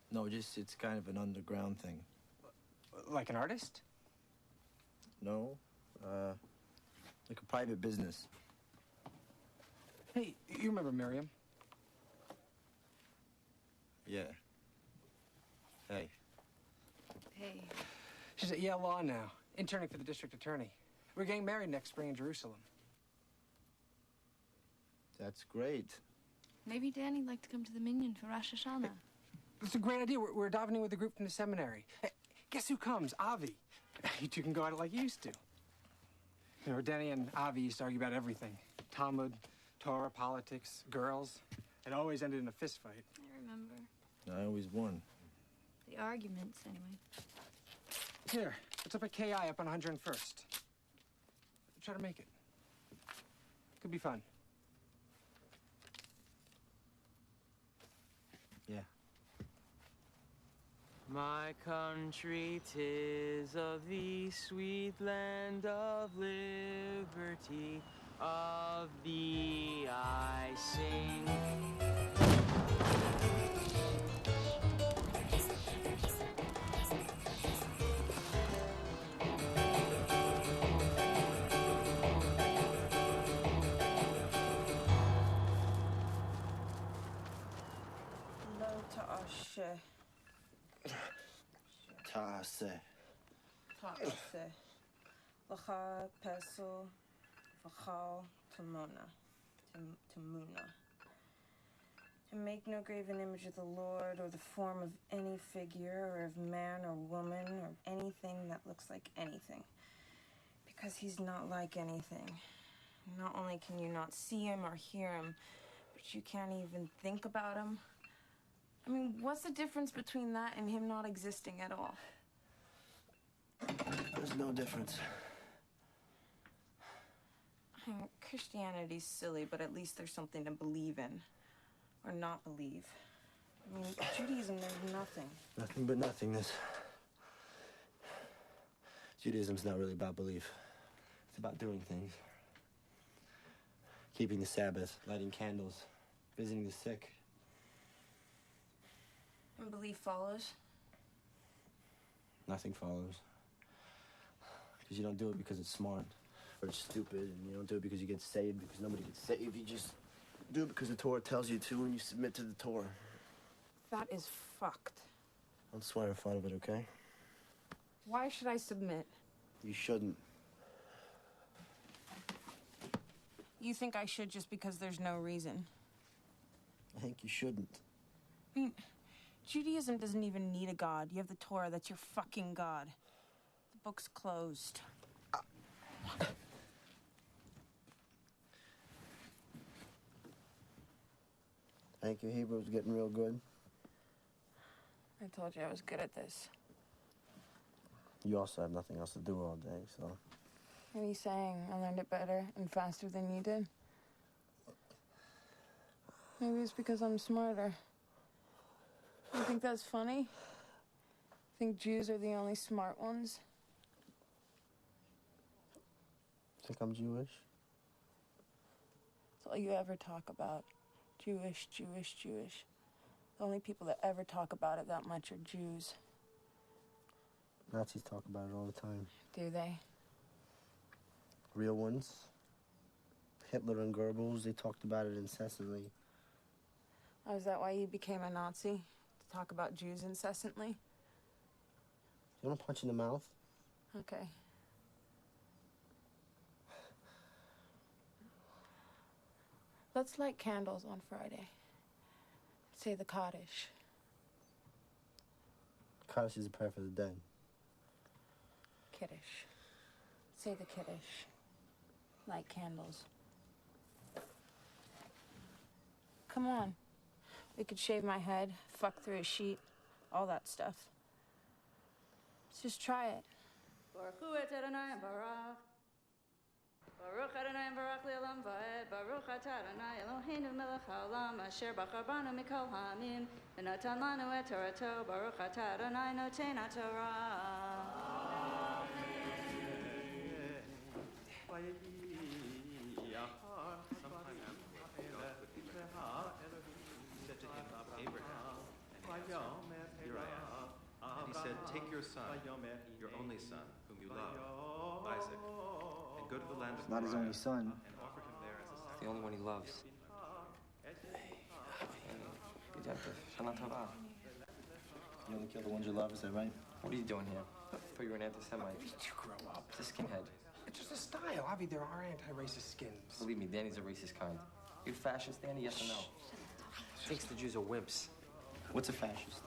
No, just it's kind of an underground thing. Like an artist? No, like a private business. Hey, you remember Miriam? Yeah. Hey. Hey. She's at Yale Law now, interning for the district attorney. We're getting married next spring in Jerusalem. That's great. Maybe Danny'd like to come to the Minyan for Rosh Hashanah. It's a great idea. We're davening with a group from the seminary. Hey, guess who comes? Avi. You two can go at it like you used to. You know, Danny and Avi used to argue about everything. Talmud, Torah, politics, girls. It always ended in a fist fight. I remember. I always won. The arguments, anyway. Here, it's up at KI up on 101st. Try to make it. Could be fun. Yeah. My country, 'tis of thee, sweet land of liberty. Of thee I sing. Lo ta'ashe. Ta'aseh. Ta'aseh. L'cha peso v'chal tamona. Tamuna. To make no graven image of the Lord or the form of any figure or of man or woman or anything that looks like anything. Because he's not like anything. Not only can you not see him or hear him, but you can't even think about him. I mean, what's the difference between that and him not existing at all? There's no difference. I mean, Christianity's silly, but at least there's something to believe in. Or not believe. I mean, Judaism, there's nothing. Nothing but nothingness. Judaism's not really about belief. It's about doing things. Keeping the Sabbath, lighting candles, visiting the sick. And belief follows? Nothing follows. Because you don't do it because it's smart or it's stupid, and you don't do it because you get saved because nobody gets saved. You just do it because the Torah tells you to, and you submit to the Torah. That is fucked. Don't swear in front of it, okay? Why should I submit? You shouldn't. You think I should just because there's no reason? I think you shouldn't. I mean, Judaism doesn't even need a god. You have the Torah, that's your fucking god. The book's closed. I think your Hebrew's getting real good. I told you I was good at this. You also have nothing else to do all day, so... What are you saying? I learned it better and faster than you did? Maybe it's because I'm smarter. You think that's funny? Think Jews are the only smart ones? Think I'm Jewish? It's all you ever talk about. Jewish, Jewish, Jewish. The only people that ever talk about it that much are Jews. Nazis talk about it all the time. Do they? Real ones. Hitler and Goebbels, they talked about it incessantly. Oh, is that why you became a Nazi? To talk about Jews incessantly? You want a punch in the mouth? Okay. Let's light candles on Friday. Say the Kaddish. Kaddish is a prayer for the dead. Kiddush. Say the Kiddush. Light candles. Come on. We could shave my head, fuck through a sheet, all that stuff. Let's just try it. Baruch Adonai Baruch Le'olam Va'ed Baruch Atah Adonai Eloheinu Melech HaOlam Asher Bachar Banu Mikol Ha'amim V'natan Lanu Et Torato Baruch Atah Adonai Noten HaTorah. And he said, take your son, your only son, whom you love, Isaac, and go to the land of Not his only son. and offer him there as a sacrifice. The only one he loves. You only kill the ones you love, is that right? What are you doing here? I thought you were an anti-Semite. Where did you grow up? It's a skinhead. It's just a style. Avi, there are anti-racist skins. Believe me, Danny's a racist kind. You fascist, Danny? Yes or no? Thinks the Jews are wimps. What's a fascist?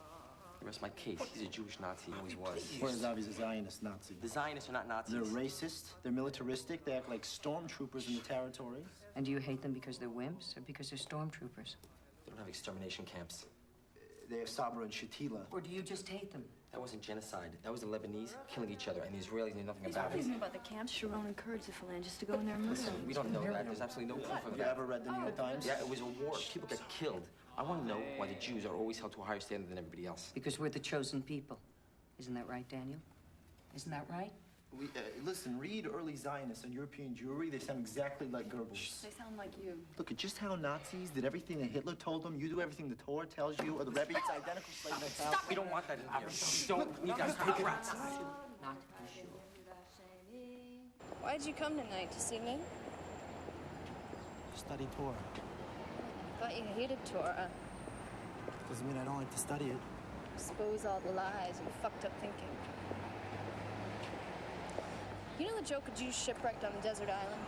You rest my case. He's a Jewish Nazi. He always was. Whereas Avi's a Zionist Nazi. The Zionists are not Nazis. They're racist, they're militaristic, they act like stormtroopers in the territory. And do you hate them because they're wimps or because they're stormtroopers? They don't have extermination camps. They have Sabra and Shatila. Or do you just hate them? That wasn't genocide. That was the Lebanese killing each other, and the Israelis knew nothing about it. Reason about the camps, Sharon encouraged the phalangists to go in there and murder Listen, them. we don't know that. There's absolutely no proof of You that. ever read the New York Times? Yeah, it was a war. People get killed. I want to know why the Jews are always held to a higher standard than everybody else. Because we're the chosen people. Isn't that right, Daniel? Isn't that right? Listen, read early Zionists and European Jewry. They sound exactly like Goebbels. They sound like you. Look at just how Nazis did everything that Hitler told them. You do everything the Torah tells you, or the Rebbe. It's identical slave mentality. Stop! We don't want that in here. We don't. You guys take it outside. Not sure. Why did you come tonight? To see me? Study Torah. I thought you hated Torah. Doesn't mean I don't like to study it. Expose all the lies and fucked up thinking. You know the joke of Jews shipwrecked on the desert island?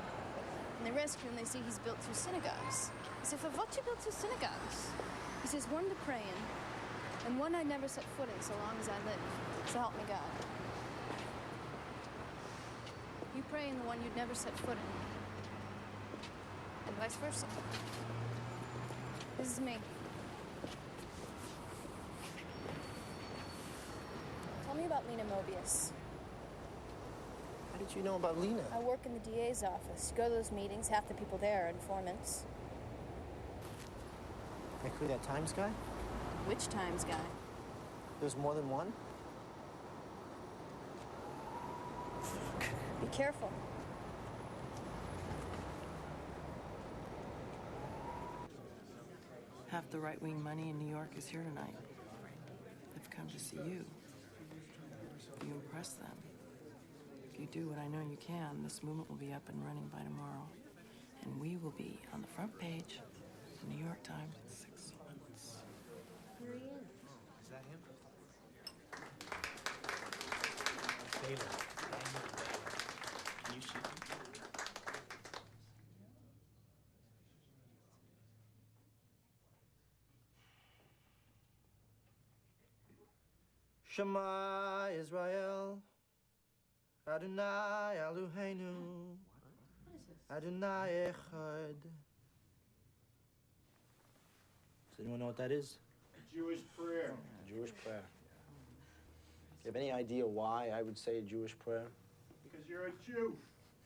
And they rescue him, they see he's built two synagogues. He said, for what you built two synagogues? He says, one to pray in, and one I never set foot in so long as I live. So help me God. You pray in the one you'd never set foot in. And vice versa. This is me. Tell me about Lena Mobius. How did you know about Lena? I work in the DA's office. You go to those meetings, half the people there are informants. Like who, that Times guy? Which Times guy? There's more than one? Be careful. Half the right-wing money in New York is here tonight. They've come to see you. You impress them. If you do what I know you can, this movement will be up and running by tomorrow. And we will be on the front page of the New York Times in 6 months. Here he is. Is that him? Can you shoot him? Shema Israel, Adonai Eloheinu, Adonai Echad. Does anyone know what that is? Jewish prayer. Jewish prayer. Do you have any idea why I would say a Jewish prayer? Because you're a Jew.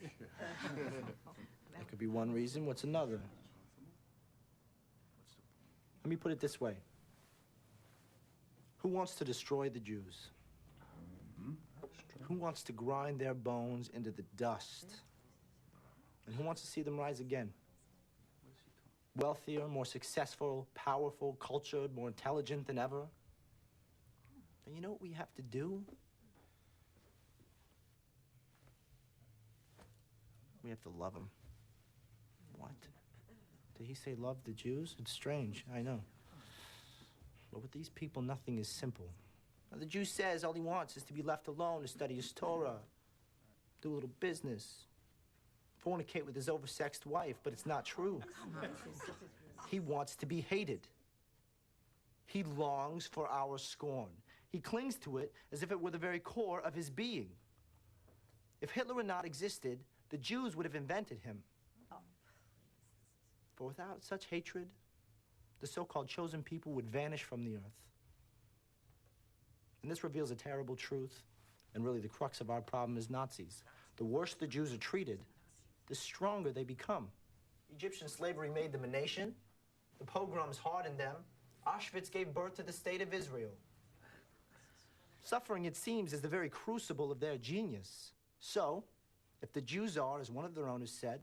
That could be one reason. What's another? Let me put it this way. Who wants to destroy the Jews? Who wants to grind their bones into the dust? And who wants to see them rise again? Wealthier, more successful, powerful, cultured, more intelligent than ever? And you know what we have to do? We have to love them. What? Did he say love the Jews? It's strange, I know. But with these people, nothing is simple. Now, the Jew says all he wants is to be left alone to study his Torah, do a little business, fornicate with his oversexed wife, but it's not true. He wants to be hated. He longs for our scorn. He clings to it as if it were the very core of his being. If Hitler had not existed, the Jews would have invented him. For without such hatred, the so-called chosen people would vanish from the earth. And this reveals a terrible truth, and really the crux of our problem is Nazis. The worse the Jews are treated, the stronger they become. Egyptian slavery made them a nation. The pogroms hardened them. Auschwitz gave birth to the state of Israel. Suffering, it seems, is the very crucible of their genius. So, if the Jews are, as one of their owners said,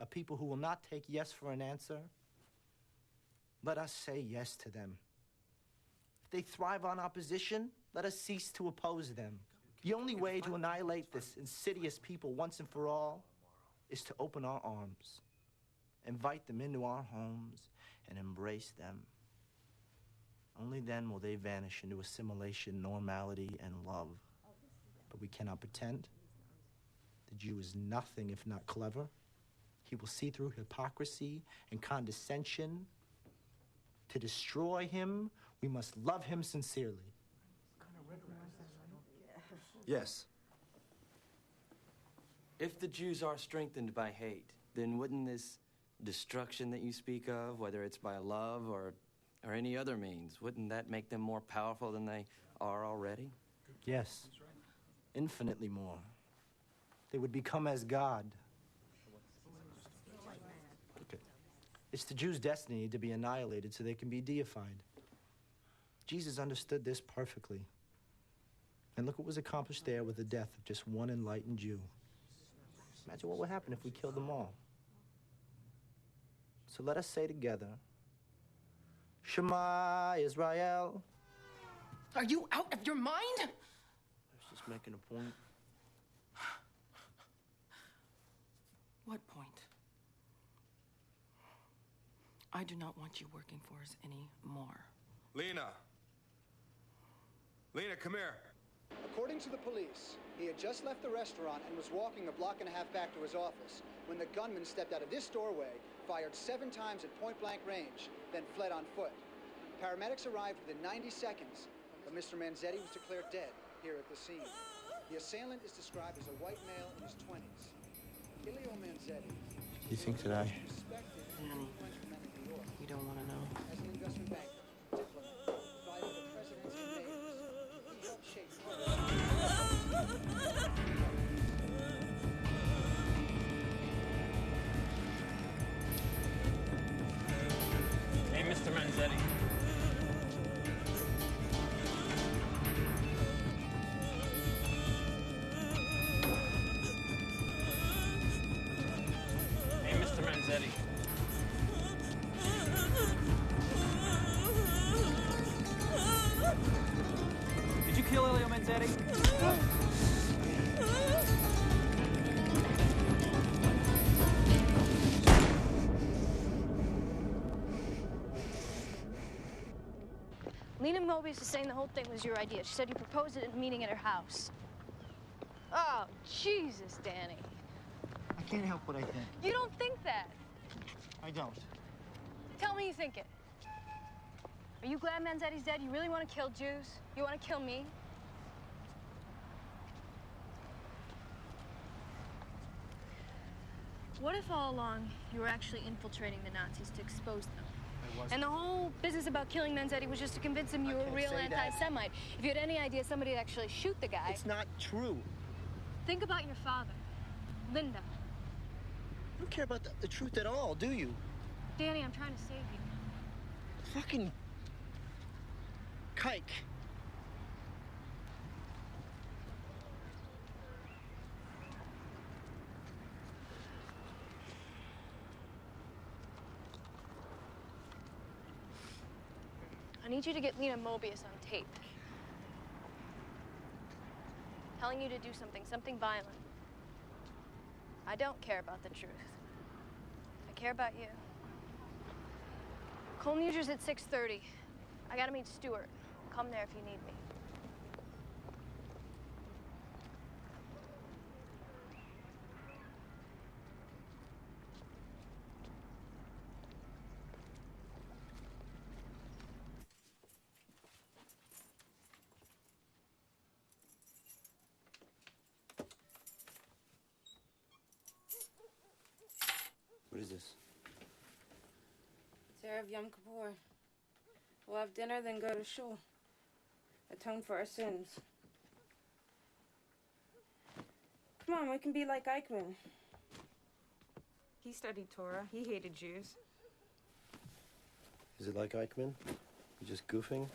a people who will not take yes for an answer, let us say yes to them. If they thrive on opposition, let us cease to oppose them. The only way to annihilate this insidious people once and for all is to open our arms, invite them into our homes, and embrace them. Only then will they vanish into assimilation, normality, and love. But we cannot pretend. The Jew is nothing if not clever. He will see through hypocrisy and condescension. To destroy him, we must love him sincerely. Yes. If the Jews are strengthened by hate, then wouldn't this destruction that you speak of, whether it's by love or any other means, wouldn't that make them more powerful than they are already? Yes, infinitely more. They would become as God. Okay. It's the Jews' destiny to be annihilated so they can be deified. Jesus understood this perfectly. And look what was accomplished there with the death of just one enlightened Jew. Imagine what would happen if we killed them all. So let us say together, Shema Israel. Are you out of your mind? I was just making a point. What point? I do not want you working for us anymore. Lena, come here. According to the police, he had just left the restaurant and was walking a block and a half back to his office when the gunman stepped out of this doorway, fired 7 times at point-blank range, then fled on foot. Paramedics arrived within 90 seconds, but Mr. Manzetti was declared dead here at the scene. The assailant is described as a white male in his 20s. Ilio Manzetti. You think that I... Danny, you don't want to know. As an investment banker, diplomat, advisor to presidents and mayors, he helped shape Hey, Mr. Manzetti. Hey, Mr. Manzetti. Did you kill Elio Manzetti? Lena Mobius is saying the whole thing was your idea. She said you proposed it at a meeting at her house. Oh, Jesus, Danny. I can't help what I think. You don't think that. I don't. Tell me you think it. Are you glad Manzetti's dead? You really want to kill Jews? You want to kill me? What if all along you were actually infiltrating the Nazis to expose them? I wasn't. And the whole business about killing Manzetti was just to convince him you were a real anti-Semite. If you had any idea somebody would actually shoot the guy... It's not true. Think about your father, Linda. You don't care about the truth at all, do you? Danny, I'm trying to save you. Fucking... kike. I need you to get Lena Mobius on tape. Telling you to do something violent. I don't care about the truth. I care about you. Cole Muser's at 6:30. I gotta meet Stuart. Come there if you need me. What is this? It's Erev Yom Kippur. We'll have dinner, then go to shul. Atone for our sins. Come on, we can be like Eichmann. He studied Torah. He hated Jews. Is it like Eichmann? You just goofing?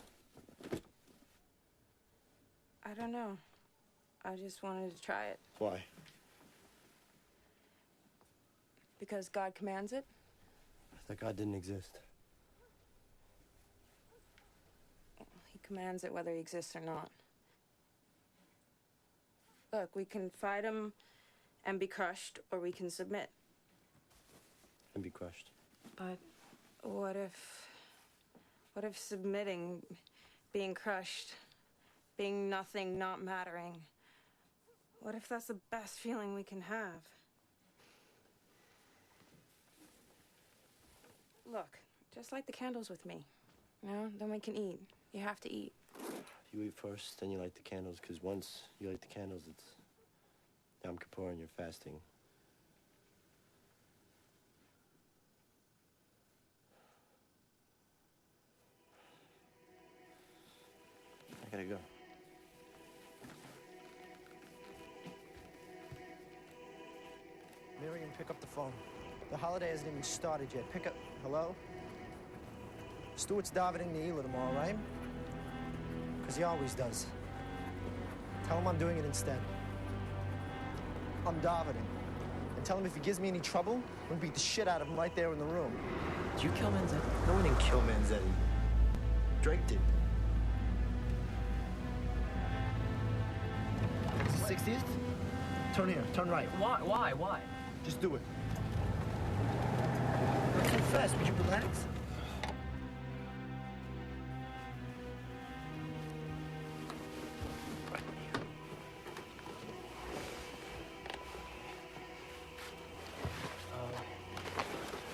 I don't know. I just wanted to try it. Why? Because God commands it? I thought God didn't exist. He commands it whether he exists or not. Look, we can fight him and be crushed, or we can submit. And be crushed. But what if submitting, being crushed, being nothing, not mattering, what if that's the best feeling we can have? Look, just light the candles with me. You know, then we can eat. You have to eat. You eat first, then you light the candles, because once you light the candles, it's Yom Kippur and you're fasting. I gotta go. Miriam, pick up the phone. The holiday hasn't even started yet. Pick up. Hello? Stuart's davening Neila tomorrow, right? Because he always does. Tell him I'm doing it instead. I'm davening. And tell him if he gives me any trouble, I'm gonna beat the shit out of him right there in the room. Did you kill Manzetti? No one didn't kill Manzetti. Drake did. It's the 60th? Turn here, turn right. Why? Just do it. Not too fast, would you relax?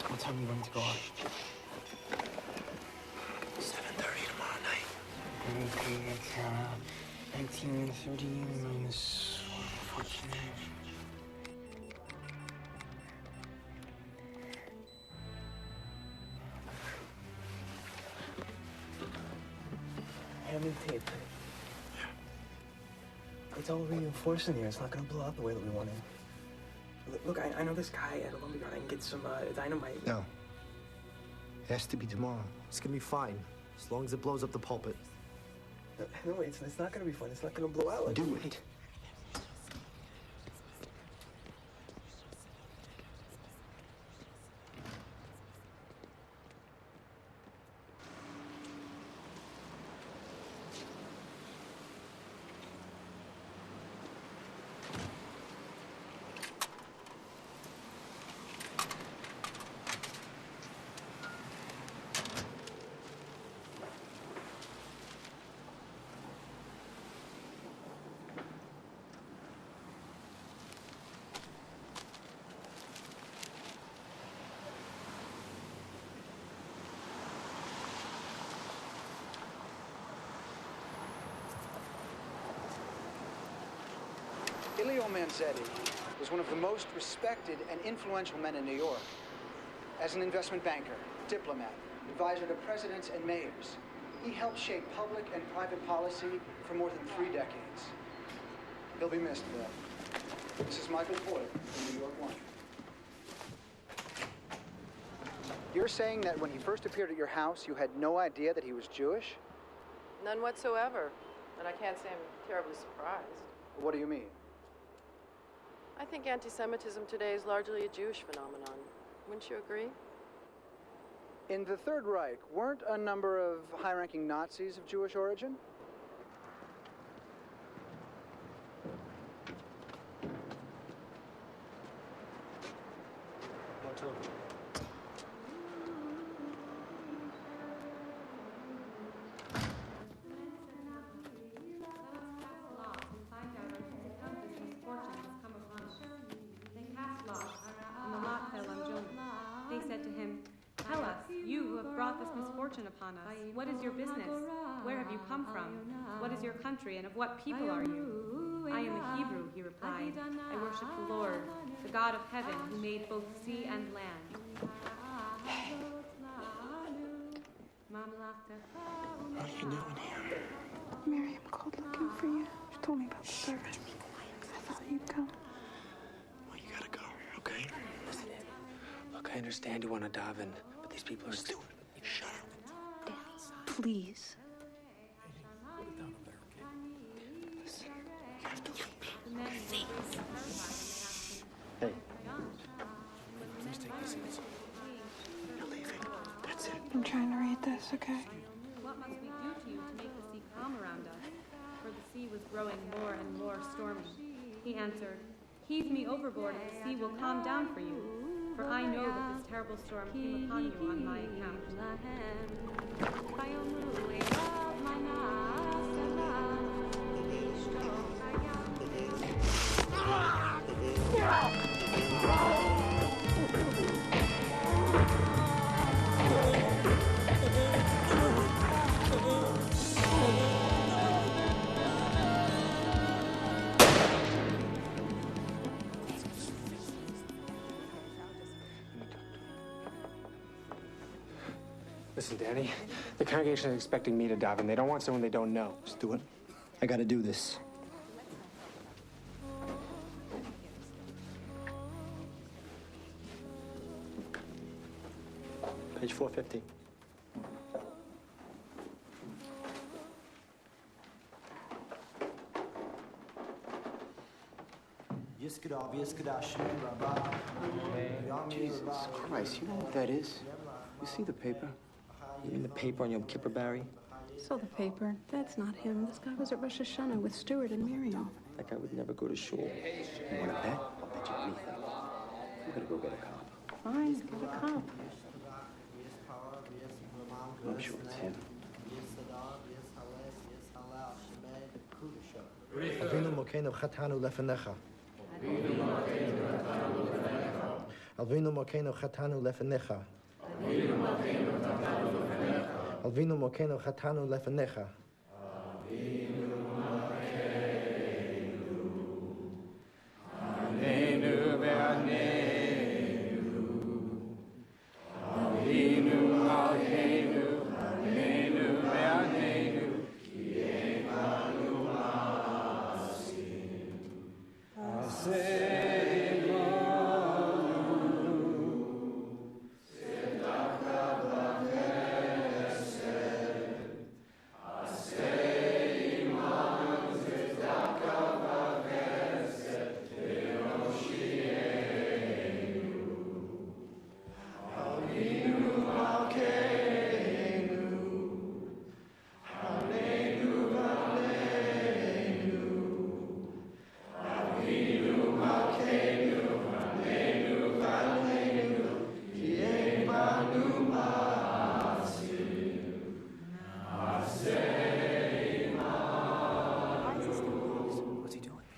What time are you going to go on? 7:30 tomorrow night. Okay, it's 1930 minus 14. Hand me tape. It's all reinforcing here. It's not gonna blow out the way that we want it. Look, I know this guy at a lumberyard. I can get some dynamite. No. It has to be tomorrow. It's gonna be fine, as long as it blows up the pulpit. No, it's not gonna be fun. It's not gonna blow out. Do it. Manzetti was one of the most respected and influential men in New York. As an investment banker, diplomat, advisor to presidents and mayors, he helped shape public and private policy for more than 3 decades. He'll be missed, Bill. This is Michael Porter from New York One. You're saying that when he first appeared at your house, you had no idea that he was Jewish? None whatsoever. And I can't say I'm terribly surprised. What do you mean? I think anti-Semitism today is largely a Jewish phenomenon. Wouldn't you agree? In the Third Reich, weren't a number of high-ranking Nazis of Jewish origin? Upon us. What is your business? Where have you come from? What is your country, and of what people are you? I am a Hebrew, he replied. I worship the Lord, the God of heaven, who made both sea and land. What are you doing here? Miriam called looking for you. She told me about the service. I thought you'd come. Well, you gotta go, okay? Listen, look, I understand you want to daven, but these people are stupid. Shut up. Danny, please. Listen, you have to leave me. Hey. Please take these seats. You're leaving. That's it. I'm trying to read this, okay? What must we do to you to make the sea calm around us? For the sea was growing more and more stormy. He answered, heave me overboard and the sea will calm down for you. For I know that this terrible storm came upon you on my account. Listen, Danny, the congregation is expecting me to dive, and they don't want someone they don't know. Just do it. I gotta do this. Page 450. Jesus Christ, you know what that is? You see the paper? You mean the paper on Yom Kippur, Barry? So the paper. That's not him. This guy was at Rosh Hashanah with Stuart and Miriam. That guy would never go to shul. You want to bet? I'll bet you anything. I'm gonna go get a cop. Fine, get a cop. I'm sure it's him. Avinu Mokeinu Chatanu Lefenecha. Avinu Mokeinu Chatanu Lefenecha. Avinu Mokeinu Chatanu Lefenecha.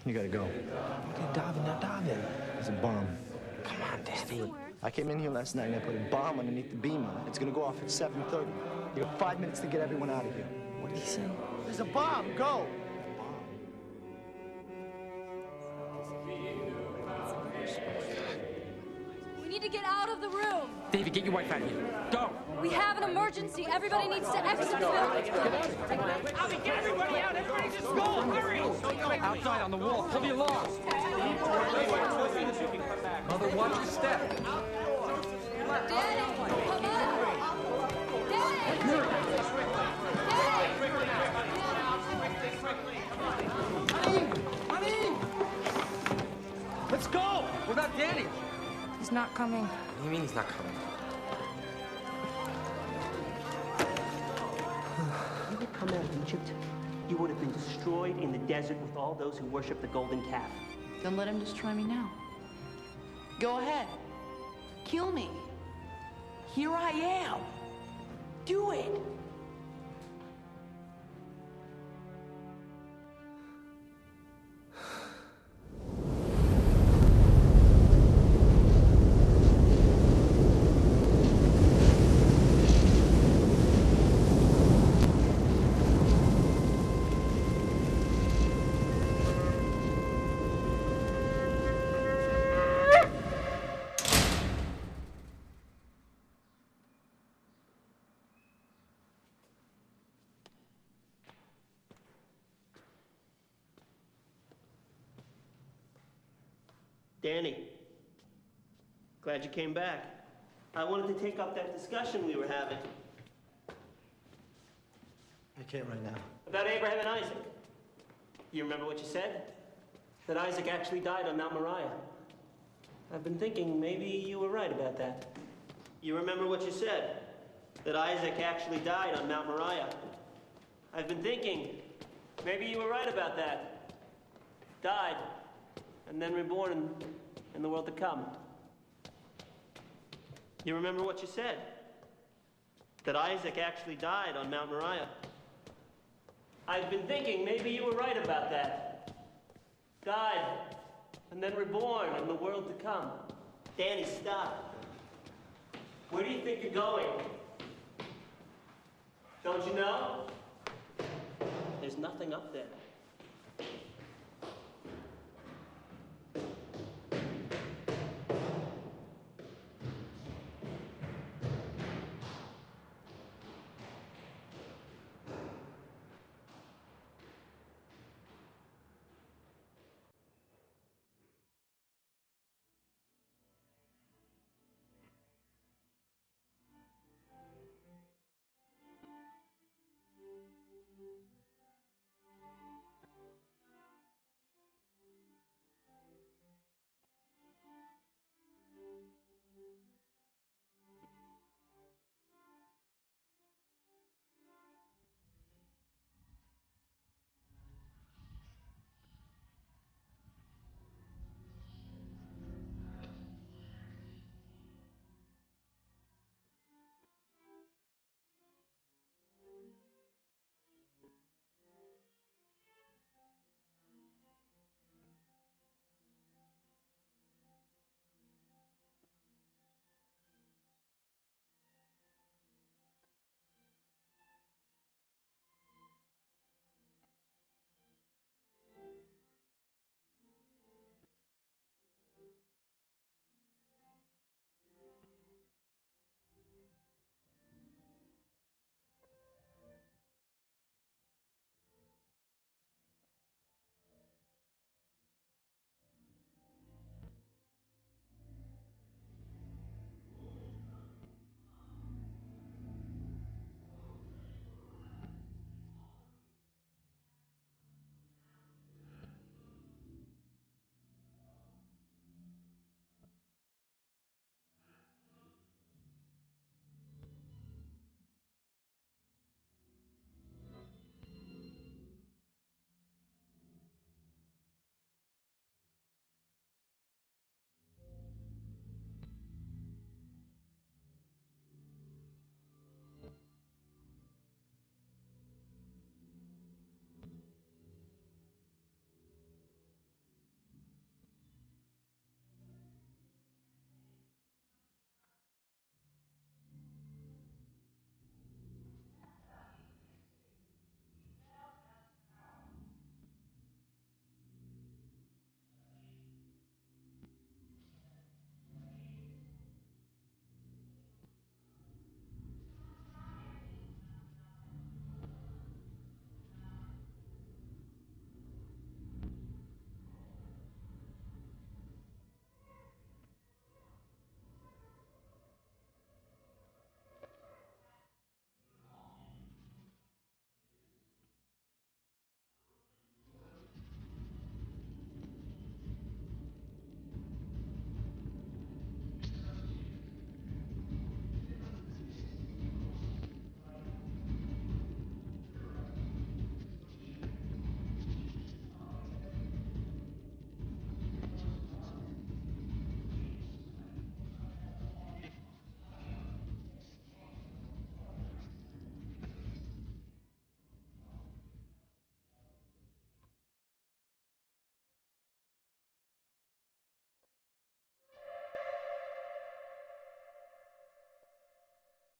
You gotta go. Okay, Davin, now Davin. There's a bomb. Come on, Danny. I came in here last night and I put a bomb underneath the beamer. It's gonna go off at 7:30. You got 5 minutes to get everyone out of here. What did he say? There's a bomb. Go. We need to get out of the room. David, get your wife out of here. Go! We have an emergency. Everybody needs to exit the building. I'll get everybody out! Everybody's in school! Hurry! Outside on the wall. Pull the alarm. Mother, watch your step. Danny, come on. Danny! Honey! Let's go! What about Danny? He's not coming. What do you mean he's not coming? You had come out of Egypt, you would have been destroyed in the desert with all those who worship the golden calf. Then let him destroy me now. Go ahead. Kill me. Here I am. Do it. Danny, glad you came back. I wanted to take up that discussion we were having. I can't right now. About Abraham and Isaac. You remember what you said? That Isaac actually died on Mount Moriah. I've been thinking maybe you were right about that. You remember what you said? That Isaac actually died on Mount Moriah. I've been thinking maybe you were right about that. Died, and then reborn in the world to come. You remember what you said? That Isaac actually died on Mount Moriah. I've been thinking maybe you were right about that. Died, and then reborn in the world to come. Danny, stop. Where do you think you're going? Don't you know? There's nothing up there.